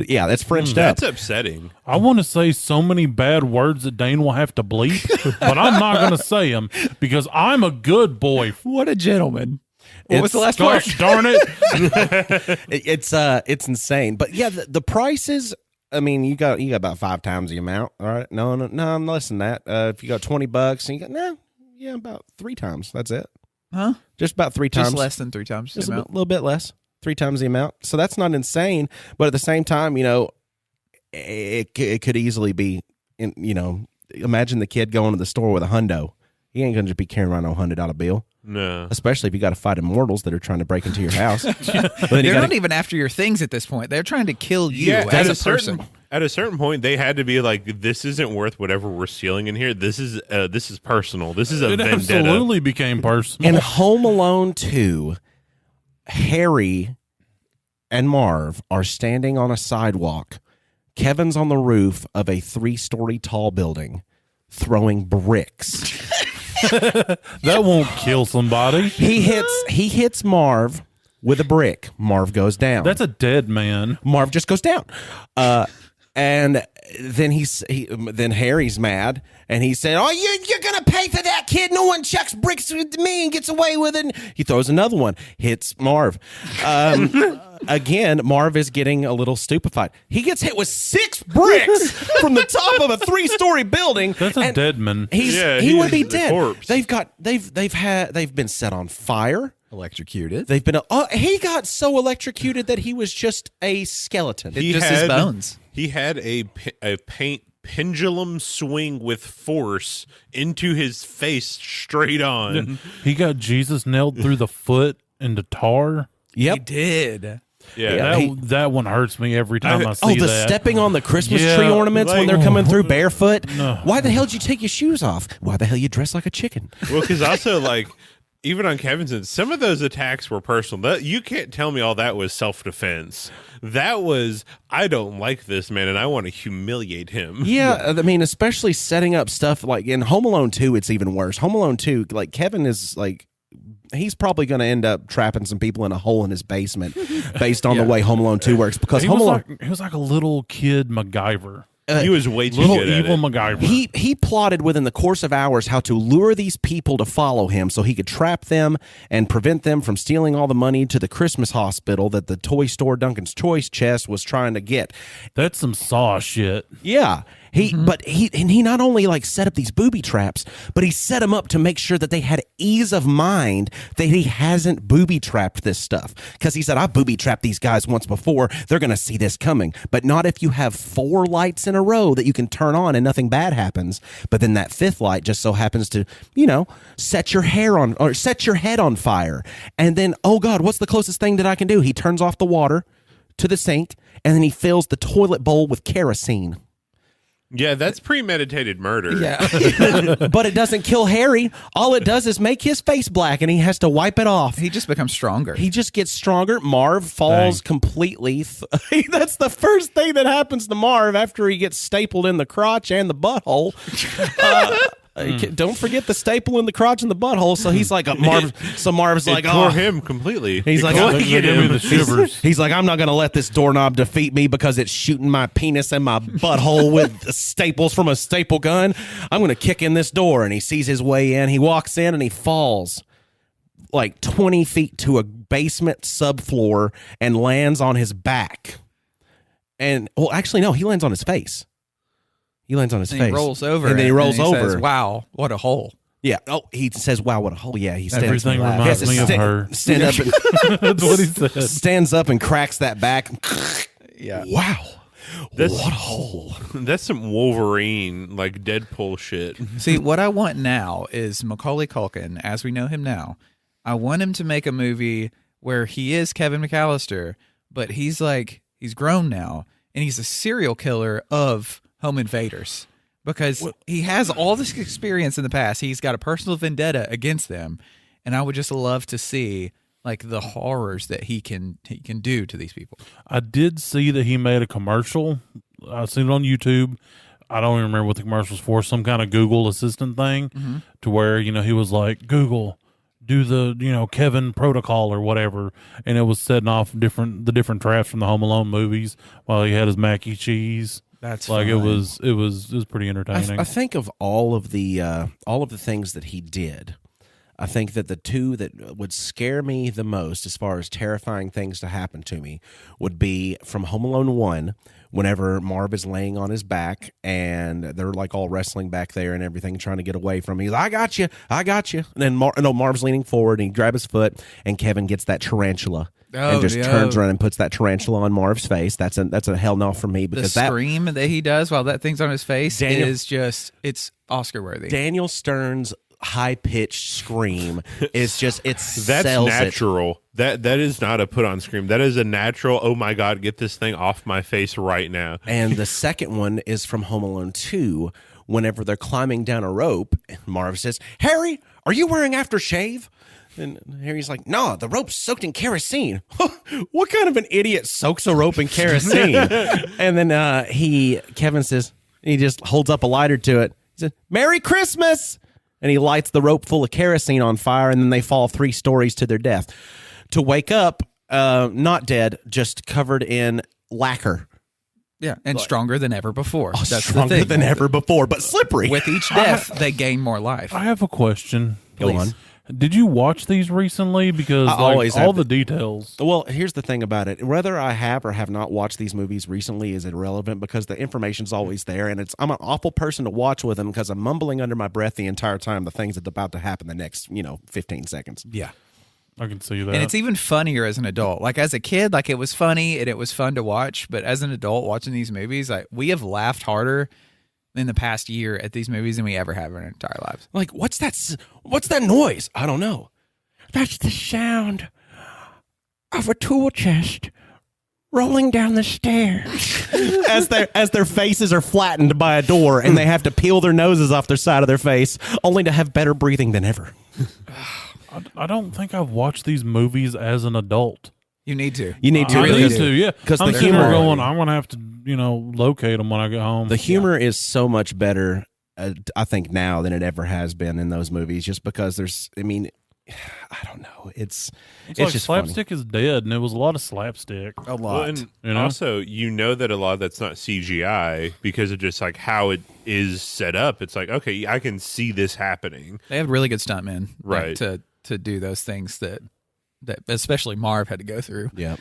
yeah, that's Frenched up. That's upsetting. I want to say so many bad words that Dane will have to bleep, but I'm not going to say them because I'm a good boy. What a gentleman. What was the last Gosh word? darn it. It's insane. But yeah, the prices. I mean, you got about 5 times the amount. All right, no, I'm less than that. If you got $20 and you got about 3 times. That's it. Huh? Just about 3 times. Just less than 3 times the Just a amount. little bit less. 3 times the amount. So that's not insane. But at the same time, it could easily be. Imagine the kid going to the store with a hundo. He ain't gonna just be carrying around no $100 bill. No. Especially if you got to fight immortals that are trying to break into your house. But then you They're gotta- not even after your things at this point. They're trying to kill you Yeah, as at a person. At a certain point, they had to be like, "This isn't worth whatever we're stealing in here. This is personal. This is a It vendetta." absolutely became personal. In Home Alone 2, Harry and Marv are standing on a sidewalk. Kevin's on the roof of a 3-story tall building throwing bricks. That won't kill somebody. He hits Marv with a brick. Marv goes down. That's a dead man. Marv just goes down. And then then Harry's mad, and he said, "Oh, you're gonna pay for that, kid. No one chucks bricks with me and gets away with it." He throws another one, hits Marv. Again, Marv is getting a little stupefied. He gets hit with 6 bricks from the top of a 3-story building. That's a and dead man. he would be is a dead. corpse. They've been set on fire. Electrocuted. They've been. He got so electrocuted that he was just a skeleton. Just his bones. He had a paint pendulum swing with force into his face straight on. He got Jesus nailed through the foot into tar. Yep. He did. Yeah. That one hurts me every time I see the that. stepping on the Christmas Yeah, tree ornaments when like- they're coming through barefoot. No. Why the hell did you take your shoes off? Why the hell you dress like a chicken? Well, because also like even on Kevin's end, some of those attacks were personal. You can't tell me all that was self-defense. That was, I don't like this man and I want to humiliate him. Yeah, I mean, especially setting up stuff like in Home Alone 2, it's even worse. Home Alone 2, like Kevin is like, he's probably going to end up trapping some people in a hole in his basement based on the way Home Alone 2 works. Because he Home was Alone, he was like a little kid MacGyver. He was way too Little good at evil it. MacGyver. he plotted within the course of hours how to lure these people to follow him so he could trap them and prevent them from stealing all the money to the Christmas hospital that the toy store Duncan's Choice chest was trying to get. That's some Saw shit. Yeah. He not only like set up these booby traps, but he set them up to make sure that they had ease of mind that he hasn't booby trapped this stuff. Because he said, I booby trapped these guys once before. They're going to see this coming. But not if you have 4 lights in a row that you can turn on and nothing bad happens. But then that 5th light just so happens to, set your hair on or set your head on fire. And then, oh God, what's the closest thing that I can do? He turns off the water to the sink, and then he fills the toilet bowl with kerosene. Yeah, that's premeditated murder. Yeah. But it doesn't kill Harry. All it does is make his face black, and he has to wipe it off. He just becomes stronger. He just gets stronger. Marv falls completely. That's the first thing that happens to Marv after he gets stapled in the crotch and the butthole. Don't forget the staple in the crotch and the butthole. So he's like, Marv's like, tore him completely. He's like, give me the shivers. He's like, I'm not going to let this doorknob defeat me because it's shooting my penis and my butthole with staples from a staple gun. I'm going to kick in this door. And he sees his way in. He walks in and he falls like 20 feet to a basement subfloor and lands on his back. And, well, actually, no, he lands on his face. He lands on his face. He rolls over. And then he rolls over. Says, wow, what a hole. Yeah. Oh, he says, wow, what a hole. Yeah, he stands Everything reminds me of her. Stand up and That's what he said. stands up and cracks that back. Yeah. Wow. What a hole. That's some Wolverine, like Deadpool shit. See, what I want now is Macaulay Culkin, as we know him now. I want him to make a movie where he is Kevin McAllister, but he's grown now, and he's a serial killer of home invaders because he has all this experience in the past. He's got a personal vendetta against them, and I would just love to see like the horrors that he can do to these people. I did see that he made a commercial. I've seen it on YouTube. I don't even remember what the commercial's for. Some kind of Google assistant thing, to where he was like, Google, do the Kevin protocol or whatever, and it was setting off the different traps from the Home Alone movies while he had his mac and cheese. That's like fun. it was pretty entertaining. I think of all of the things that he did. I think that the two that would scare me the most, as far as terrifying things to happen to me, would be from Home Alone 1, whenever Marv is laying on his back and they're like all wrestling back there and everything, trying to get away from him. He's like, I got you. And then Marv's leaning forward and he grabs his foot, and Kevin gets that tarantula. And just turns around and puts that tarantula on Marv's face. That's a hell no for me, because the scream that he does while that thing's on his face is just, it's Oscar worthy. Daniel Stern's high-pitched scream is just, That's sells natural. That is not a put on scream. That is a natural, oh my God, get this thing off my face right now. And the second one is from Home Alone 2, whenever they're climbing down a rope, and Marv says, Harry, are you wearing aftershave? And Harry's like, no, the rope's soaked in kerosene. What kind of an idiot soaks a rope in kerosene? And then Kevin says, he just holds up a lighter to it. He says, Merry Christmas! And he lights the rope full of kerosene on fire, and then they fall 3 stories to their death. To wake up, not dead, just covered in lacquer. Yeah, and stronger than ever before. Oh, That's stronger the thing. than ever before, but slippery. With each death, they gain more life. I have a question. Go on. Did you watch these recently? Because all the details. Well, here's the thing about it. Whether I have or have not watched these movies recently is irrelevant, because the information's always there, and I'm an awful person to watch with them, because I'm mumbling under my breath the entire time the things that's about to happen the next 15 seconds. Yeah. I can see that. And it's even funnier as an adult. Like as a kid, like it was funny and it was fun to watch, but as an adult watching these movies, like we have laughed harder in the past year at these movies than we ever have in our entire lives. Like, what's that noise? I don't know. That's the sound of a tool chest rolling down the stairs. as their faces are flattened by a door, and they have to peel their noses off their side of their face, only to have better breathing than ever. I don't think I've watched these movies as an adult. You need to. You need to. I really need do. to, yeah. Because I'm the sitting humor there going, I'm going to have to, locate them when I get home. The humor is so much better, I think, now than it ever has been in those movies, just because I don't know. It's like just slapstick is dead, and it was a lot of slapstick. A lot. Well, and also, that a lot of that's not CGI because of just like how it is set up. It's like, okay, I can see this happening. They have really good stuntmen, right, to do those things that especially Marv had to go through. Yeah.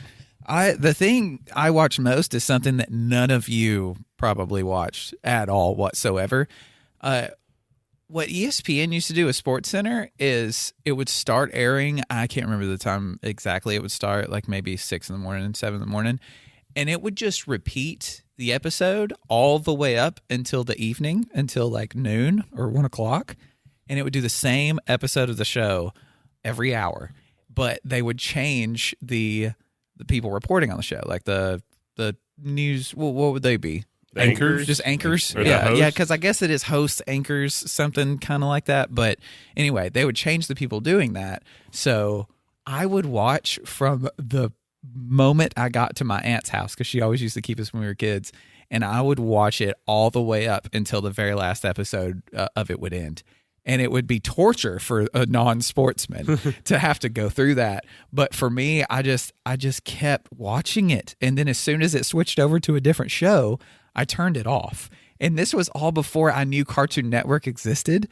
The thing I watch most is something that none of you probably watched at all whatsoever. What ESPN used to do with SportsCenter is it would start airing. I can't remember the time exactly. It would start like maybe 6 in the morning, 7 in the morning. And it would just repeat the episode all the way up until the evening, until like noon or 1 o'clock. And it would do the same episode of the show every hour. But they would change the people reporting on the show, like the news. Well, what would they be? Anchors? Just anchors? Or the Yeah, host? because I guess it is hosts, anchors, something kind of like that. But anyway, they would change the people doing that. So I would watch from the moment I got to my aunt's house, because she always used to keep us when we were kids, and I would watch it all the way up until the very last episode of it would end. And it would be torture for a non-sportsman to have to go through that. But for me, I just kept watching it. And then as soon as it switched over to a different show, I turned it off. And this was all before I knew Cartoon Network existed,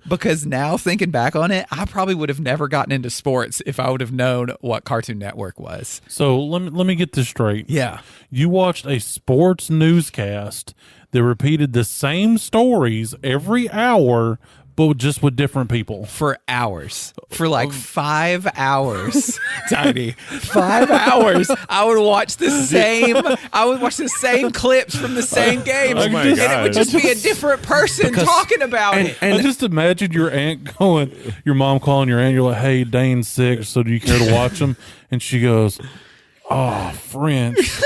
because now thinking back on it, I probably would have never gotten into sports if I would have known what Cartoon Network was. So let me get this straight. Yeah. You watched a sports newscast that repeated the same stories every hour, but just with different people. For hours. For like 5 hours. Tiny. 5 hours. I would watch the same clips from the same games. Oh my and God. it would just be a different person talking about it. I just imagine your mom calling your aunt, you're like, hey, Dane's sick, so do you care to watch him? And she goes, oh, French.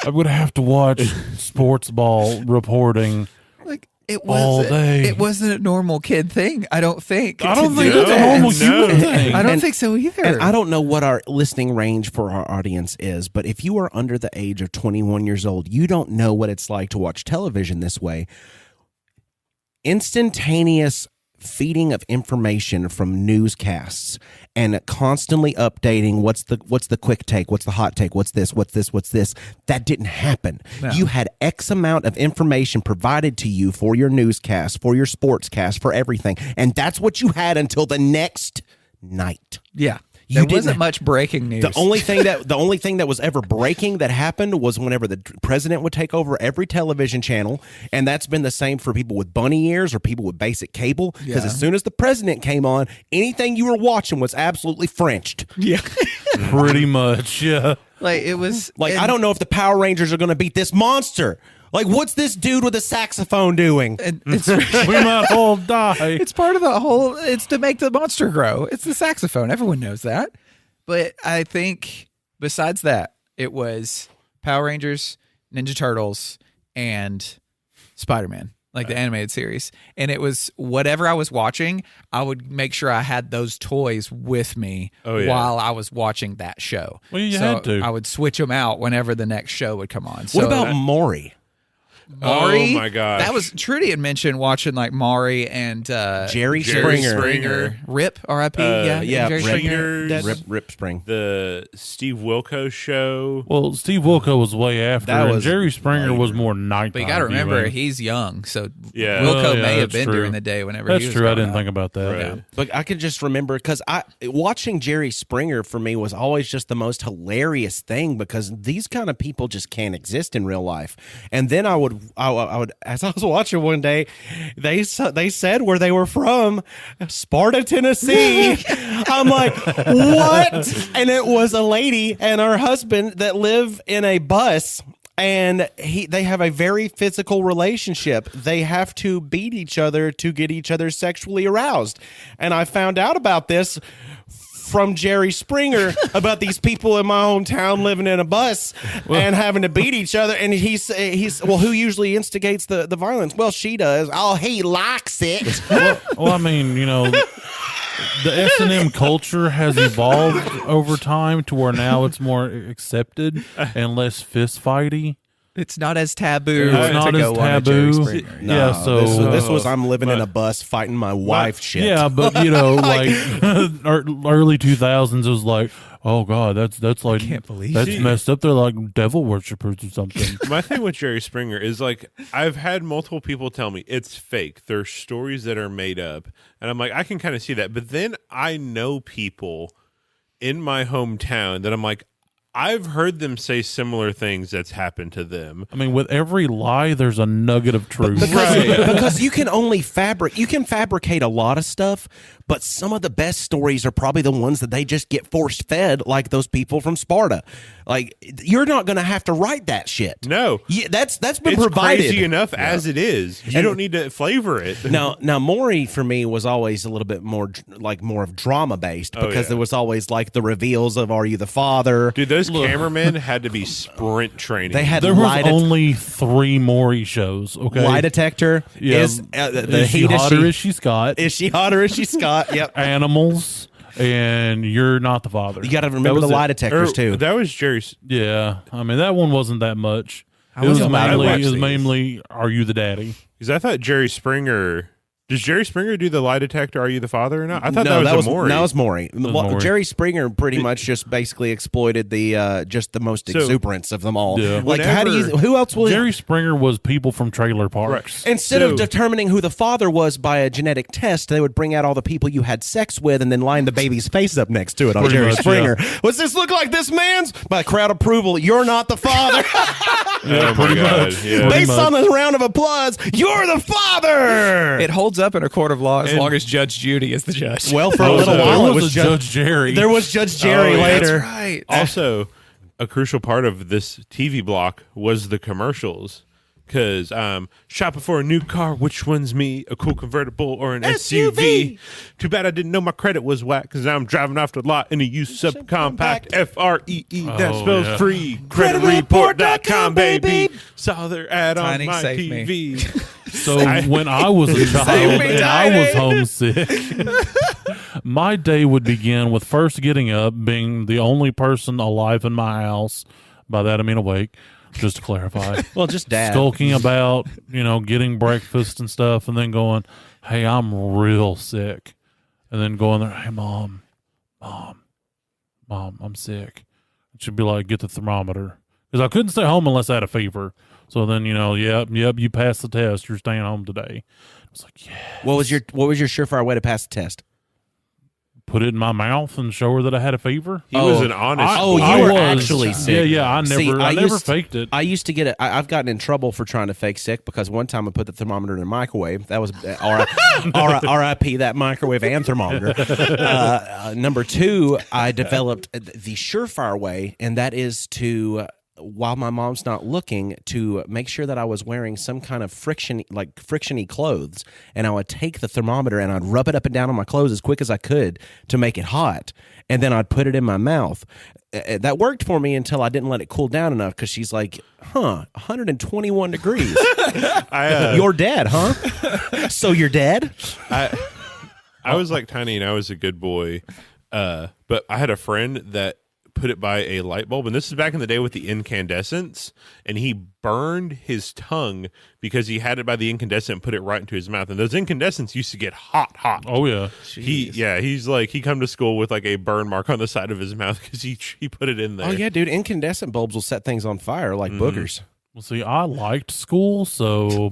I'm going to have to watch sports ball reporting. Like, it all was day. It wasn't a normal kid thing, I don't think. I don't to think do it's a that. normal human thing. I don't think so either. And I don't know what our listening range for our audience is, but if you are under the age of 21 years old, you don't know what it's like to watch television this way. Instantaneous feeding of information from newscasts and constantly updating what's the quick take, what's the hot take, what's this, that didn't happen. No. You had X amount of information provided to you for your newscast, for your sportscast, for everything, and that's what you had until the next night. Yeah. You There wasn't didn't- much breaking news. The only thing that was ever breaking that happened was whenever the president would take over every television channel, and that's been the same for people with bunny ears or people with basic cable. Because Yeah. as soon as the president came on, anything you were watching was absolutely Frenched. Yeah. Pretty much, yeah. Like, it was Like, I don't know if the Power Rangers are going to beat this monster. Like, what's this dude with a saxophone doing? It's We might all die. it's part of the whole. It's to make the monster grow. It's the saxophone. Everyone knows that. But I think besides that, it was Power Rangers, Ninja Turtles, and Spider-Man, like the animated series. And it was whatever I was watching, I would make sure I had those toys with me while I was watching that show. Well, you had to. I would switch them out whenever the next show would come on. So What about Maury? Maury? Oh my gosh. That was Trudy had mentioned watching like Maury and Jerry Springer. Rip, R.I.P. yeah, Jerry Rip. Springer. Rip Spring. The Steve Wilkos show. Well, Steve Wilco was way after, That and was Jerry Springer was more nighttime. But you got to remember, viewing. he's young, so Yeah. Wilco Oh, yeah, may have that's been true. during the day whenever That's he was true. I growing didn't up. think about that. Right. Yeah. But I could just remember because watching Jerry Springer for me was always just the most hilarious thing because these kind of people just can't exist in real life. And then I would as I was watching one day, they said where they were from, Sparta, Tennessee. I'm like, what? And it was a lady and her husband that live in a bus. And they have a very physical relationship. They have to beat each other to get each other sexually aroused. And I found out about this from Jerry Springer about these people in my hometown living in a bus and having to beat each other. And he's well, who usually instigates the violence? Well, she does. Oh, he likes it. Well, I mean, the S&M culture has evolved over time to where now it's more accepted and less fist fighty. It's not as taboo. It's to not go as on a Jerry taboo. Springer. Yeah, so this was I'm living in a bus fighting my wife shit. yeah, but like early 2000s, it was like, oh god, that's like can't believe that's it. messed up. They're like devil worshippers or something. My thing with Jerry Springer is like I've had multiple people tell me it's fake. There's stories that are made up, and I'm like I can kind of see that. But then I know people in my hometown that I'm like I've heard them say similar things that's happened to them. I mean, with every lie, there's a nugget of truth. Because you can only fabricate a lot of stuff, but some of the best stories are probably the ones that they just get forced fed, like those people from Sparta. Like, you're not going to have to write that shit. No, that's been it's provided. crazy enough as it is. You don't need to flavor it. Now, Maury for me was always a little bit more of drama based because there was always like the reveals of "Are you the father?" Dude, those cameramen had to be sprint training. They had There was only 3 Maury shows. Okay, lie detector. Yeah. Is she hotter? Is she Scott? Is she hotter? Is she Scott? Yep. Animals, and you're not the father. You got to remember the lie detectors too. That was Jerry's. Yeah, I mean that one wasn't that much. It was was about to mainly Are You the Daddy? Because I thought Jerry Springer. Does Jerry Springer do the lie detector? Are you the father or not? I thought No, that was Maury. That was Maury. Maury. Jerry Springer pretty much just basically exploited the just the most exuberance of them all. Yeah. Like, how do you? Who else will? Jerry Springer was people from trailer parks. Instead of determining who the father was by a genetic test, they would bring out all the people you had sex with and then line the baby's face up next to it on Pretty Jerry much, Springer. Does this look like this man's? By crowd approval, you're not the father. Oh my God. Yeah. Based on the round of applause, you're the father. It holds up in a court of law as long as Judge Judy is the judge. Well, for a little There while, it was was a Judge Jerry. There was Judge Jerry later. That's right. Also, a crucial part of this TV block was the commercials. Because shopping for a new car, which one's me? A cool convertible or an SUV? Too bad I didn't know my credit was whack because now I'm driving off the lot in a used subcompact. FREE, that spells free. Creditreport.com, baby. Saw their ad on Tiny, my save me. TV. So when I was a child me, and I Tiny. was homesick, my day would begin with first getting up, being the only person alive in my house. By that I mean awake, just to clarify. Well, just dad. Skulking about, getting breakfast and stuff, and then going, "Hey, I'm real sick," and then going there, "Hey, mom, I'm sick." She'd be like, "Get the thermometer," because I couldn't stay home unless I had a fever. So then, yep, you passed the test. You're staying home today. I was like, yeah. What was your surefire way to pass the test? Put it in my mouth and show her that I had a fever. He was an honest Oh, boy. you were was. actually sick. Yeah, I never faked it. I used to get it. I've gotten in trouble for trying to fake sick because one time I put the thermometer in a microwave. That was R.I.P. that microwave and thermometer. Number 2, I developed the surefire way, and that is to, while my mom's not looking, to make sure that I was wearing some kind of frictiony clothes, and I would take the thermometer and I'd rub it up and down on my clothes as quick as I could to make it hot, and then I'd put it in my mouth. That worked for me until I didn't let it cool down enough because she's like, 121 degrees. You're dead, huh? So you're dead? I was like Tiny and I was a good boy. But I had a friend that put it by a light bulb, and this is back in the day with the incandescents, and he burned his tongue because he had it by the incandescent and put it right into his mouth, and those incandescents used to get hot. Oh yeah. He's like, he come to school with like a burn mark on the side of his mouth because he put it in there. Oh yeah, dude, incandescent bulbs will set things on fire like boogers. Well, see, I liked school,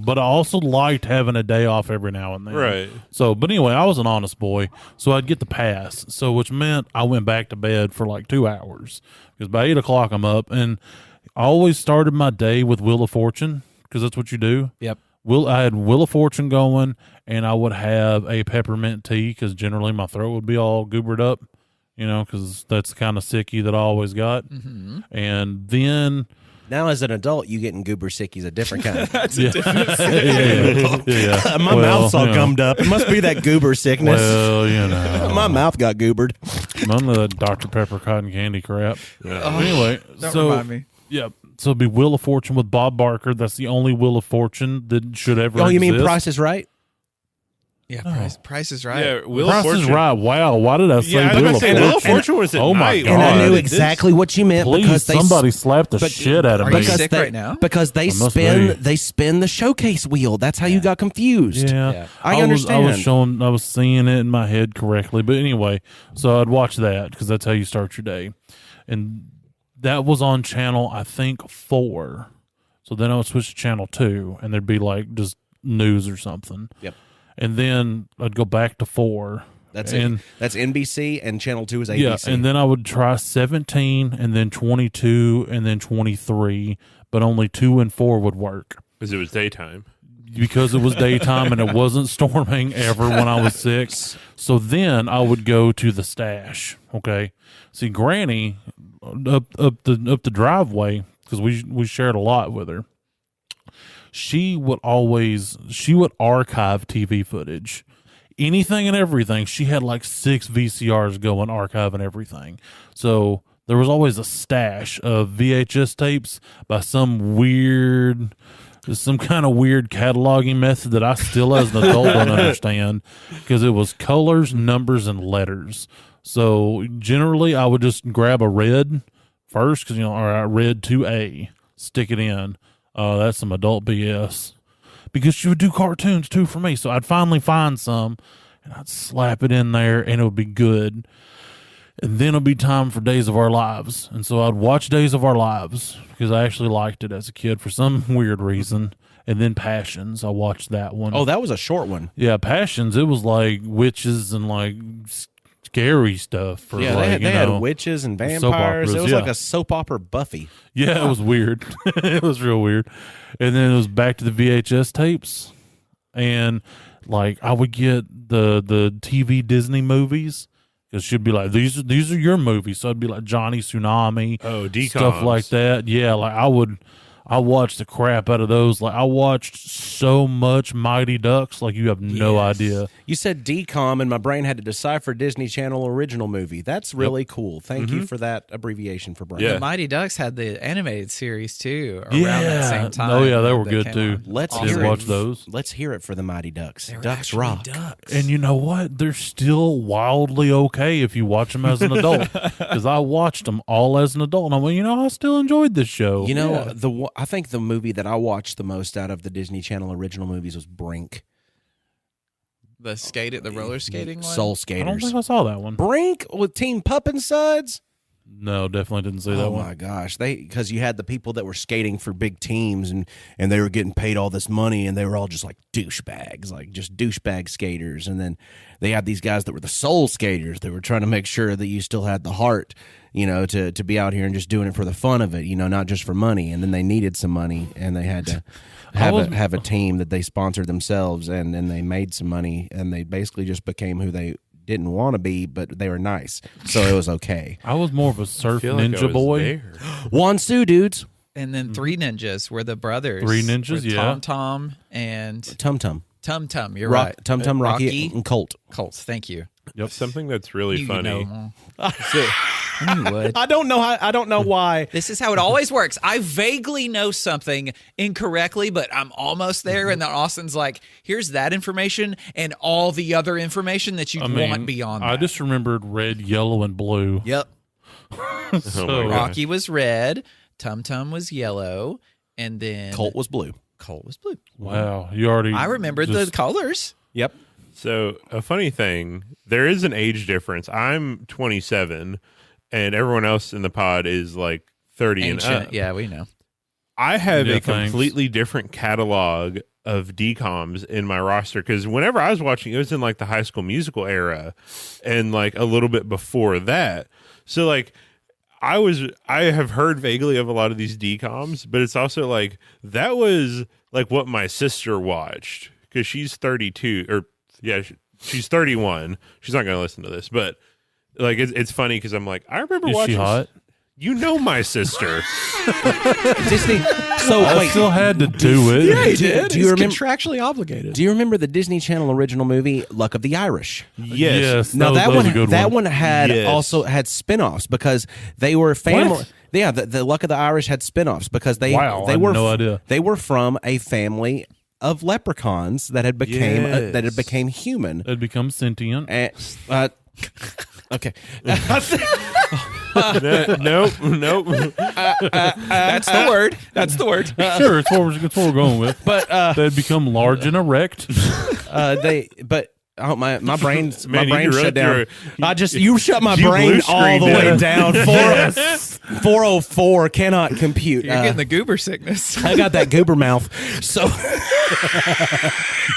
but I also liked having a day off every now and then. Right. So, but anyway, I was an honest boy, so I'd get the pass. So, which meant I went back to bed for like 2 hours because by 8 o'clock I'm up, and I always started my day with Wheel of Fortune because that's what you do. Yep. I had Wheel of Fortune going, and I would have a peppermint tea because generally my throat would be all goobered up, because that's the kind of sicky that I always got. Mm-hmm. And then. Now, as an adult, you getting goober sicky's a different kind. Yeah. My mouth's all gummed up. It must be that goober sickness. Well, My mouth got goobered. None of that Dr. Pepper cotton candy crap. Anyway, Don't so remind me. yeah, so it'd be Wheel of Fortune with Bob Barker. That's the only Wheel of Fortune that should ever. Oh, you mean exist. Price is Right? Yeah, Price is Right. Yeah, Wheel Price of is Fortune. Right. Wow, why did I say Yeah, I was Wheel gonna of say Fortune? Wheel of Fortune was at Oh my night. God. And I knew This- exactly what you meant Please, because somebody slap the shit out of Are me. you sick right now? Because they must spin the showcase wheel. That's how you got confused. Yeah, I understand. I was seeing it in my head correctly, but anyway, so I'd watch that because that's how you start your day, and that was on channel I think 4. So then I would switch to channel 2, and there'd be like just news or something. Yep. And then I'd go back to 4, That's And- it. That's NBC, and Channel 2 is ABC. Yeah, and then I would try 17, and then 22, and then 23, but only 2 and 4 would work Because it was daytime. because it was daytime and it wasn't storming ever when I was 6. So then I would go to the stash. Okay, see, Granny up the driveway, because we shared a lot with her. She would archive TV footage. Anything and everything. She had like 6 VCRs going, archiving everything. So there was always a stash of VHS tapes by some kind of weird cataloging method that I still, as an adult, don't understand, because it was colors, numbers, and letters. So generally, I would just grab a red first, because or I read 2A, stick it in. That's some adult BS. Because she would do cartoons too for me. So I'd finally find some and I'd slap it in there and it would be good. And then it'll be time for Days of Our Lives. And so I'd watch Days of Our Lives because I actually liked it as a kid for some weird reason. And then Passions, I watched that one. Oh, that was a short one. Yeah, Passions, it was like witches and like scary stuff. For Yeah, like, they had witches and vampires. operas, It was yeah. like a soap opera Buffy. Yeah, it was weird. It was real weird. And then it was back to the VHS tapes. And like I would get the TV Disney movies, because she'd be like, these are your movies. So I'd be like Johnny Tsunami, stuff like that. Yeah, like I watched the crap out of those. Like I watched so much Mighty Ducks, like you have no idea. You said DCOM, and my brain had to decipher Disney Channel original movie. That's really cool. Thank you for that abbreviation for Brian. Yeah. The Mighty Ducks had the animated series too around that same time. Oh yeah, they were that good came too. out. Let's I did hear it. watch those. Let's hear it for the Mighty Ducks. They were Ducks actually rock. ducks. And you know what? They're still wildly okay if you watch them as an adult. Because I watched them all as an adult, and I went, I still enjoyed this show. You know, I think the movie that I watched the most out of the Disney Channel original movies was Brink. The roller skating one. Soul I don't Skaters. think I saw that one. Brink with Team Pup and Suds. No, definitely didn't see that Oh one. my gosh, because you had the people that were skating for big teams and they were getting paid all this money, and they were all just like douchebags, like just douchebag skaters. And then they had these guys that were the soul skaters. They were trying to make sure that you still had the heart, to be out here and just doing it for the fun of it, not just for money. And then they needed some money, and they had to have a team that they sponsored themselves, and then they made some money, and they basically just became who they didn't want to be, but they were nice, so it was okay. I was more of a surf feel like I ninja was boy. there. Wansu dudes, And then Three Ninjas were the brothers. 3 Ninjas, with yeah. Tom Tom and Tum Tum, Tum Tum. You're right. Tum Tum, Rocky, and Colt. Colts. Thank you. Something that's really You funny. know, I knew you would. I don't know why. This is how it always works. I vaguely know something incorrectly, but I'm almost there. And then Austin's like, here's that information and all the other information that you want beyond that. I just remembered red, yellow, and blue. Yep. Oh my So God. Rocky was red. Tum Tum was yellow. And then Colt was blue. Colt was blue. wow, you already. I remember the colors. Yep. So a funny thing, there is an age difference. I'm 27, and everyone else in the pod is like 30 and Ancient. up. Yeah, we know. I have Yeah, a thanks. completely different catalog of DCOMs in my roster, because whenever I was watching, it was in like the High School Musical era and like a little bit before that. So like I have heard vaguely of a lot of these DCOMs, but it's also like that was like what my sister watched, because she's 32 or she's 31. She's not going to listen to this, but like it's funny because I'm like, I remember Is watching. she hot? You know my sister. Disney. So I wait, still had to do it. he did. Do you remember? Contractually obligated. Do you remember the Disney Channel original movie Luck of the Irish? Yes. Now that was one, a good that one. one had Yes. also had spin-offs because they were family. What? Yeah, the Luck of the Irish had spin-offs because they Wow, they I had were no idea. They were from a family of leprechauns that had became Yes. that had became human. It becomes sentient. And, okay. Nope. That's the word. That's the word. Sure, it's what we're going with. But They'd become large and erect. Oh my brain Man, you brain really shut down. threw- You shut my You brain blue all the screened way it. down. 404 cannot compute. You're getting the goober sickness. I got that goober mouth. So,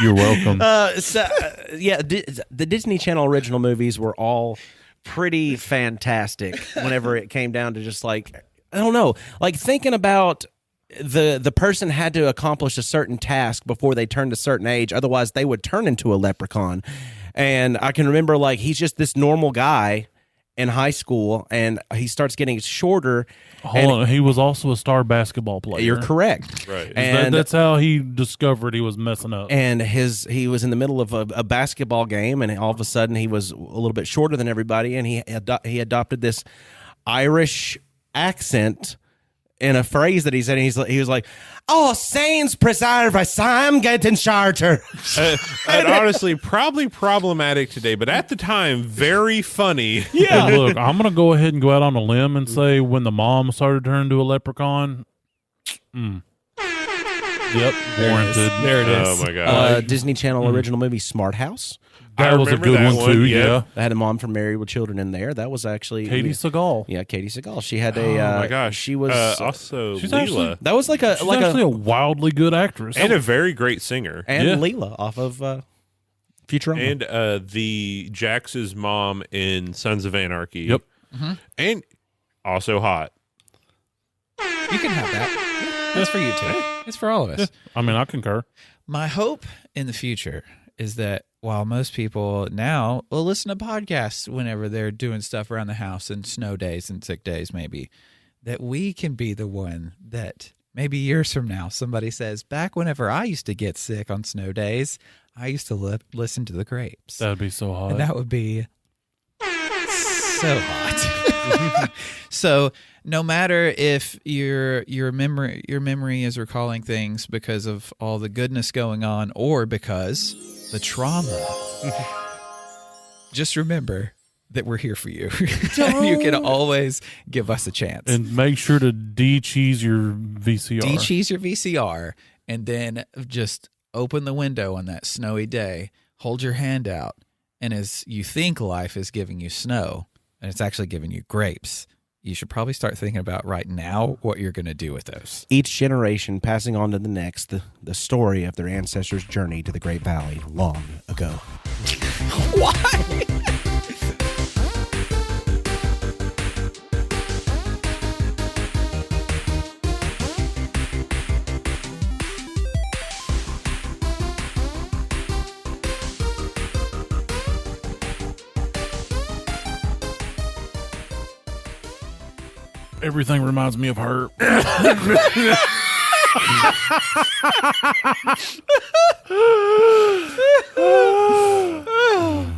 You're welcome. the Disney Channel original movies were all pretty fantastic. Whenever it came down to just like, I don't know, like thinking about the person had to accomplish a certain task before they turned a certain age, otherwise they would turn into a leprechaun. And I can remember, like, he's just this normal guy in high school, and he starts getting shorter. Hold on, he was also a star basketball player. You're correct, Right. And that's how he discovered he was messing up. and he was in the middle of a basketball game, and all of a sudden he was a little bit shorter than everybody, and he adopted this Irish accent in a phrase that he said. And he was like, "Oh, saints preserve us, I'm getting shorter." And honestly, probably problematic today, but at the time, very funny. Hey, look, I'm going to go ahead and go out on a limb and say when the mom started turning into a leprechaun, yep, warranted. There it is. Oh my god. Disney Channel original movie Smart House. That I was a remember good that one, too, yeah. That had a mom from Married with Children in there. That was actually Katie Seagal. Yeah, Katie Seagal. She had a. Oh my gosh. She was also she's Leela. actually- That was like a She's actually a wildly good actress. And a very great singer. and Yeah. Leela off of Futurama. And the Jax's mom in Sons of Anarchy. Yep. And also hot. You can have that. That's for you too. It's for all of us. I mean, I concur. My hope in the future is that while most people now will listen to podcasts whenever they're doing stuff around the house and snow days and sick days, maybe, that we can be the one that maybe years from now somebody says, back whenever I used to get sick on snow days, I used to listen to the Grapes. That'd be so hot. And that would be so hot. So no matter if your memory is recalling things because of all the goodness going on or because the trauma, just remember that we're here for you. And you can always give us a chance. And make sure to de-cheese your VCR. De-cheese your VCR and then just open the window on that snowy day, hold your hand out, and as you think life is giving you snow and it's actually giving you grapes, you should probably start thinking about right now what you're going to do with those. Each generation passing on to the next the story of their ancestors' journey to the Great Valley long ago. Why? Everything reminds me of her. Oh,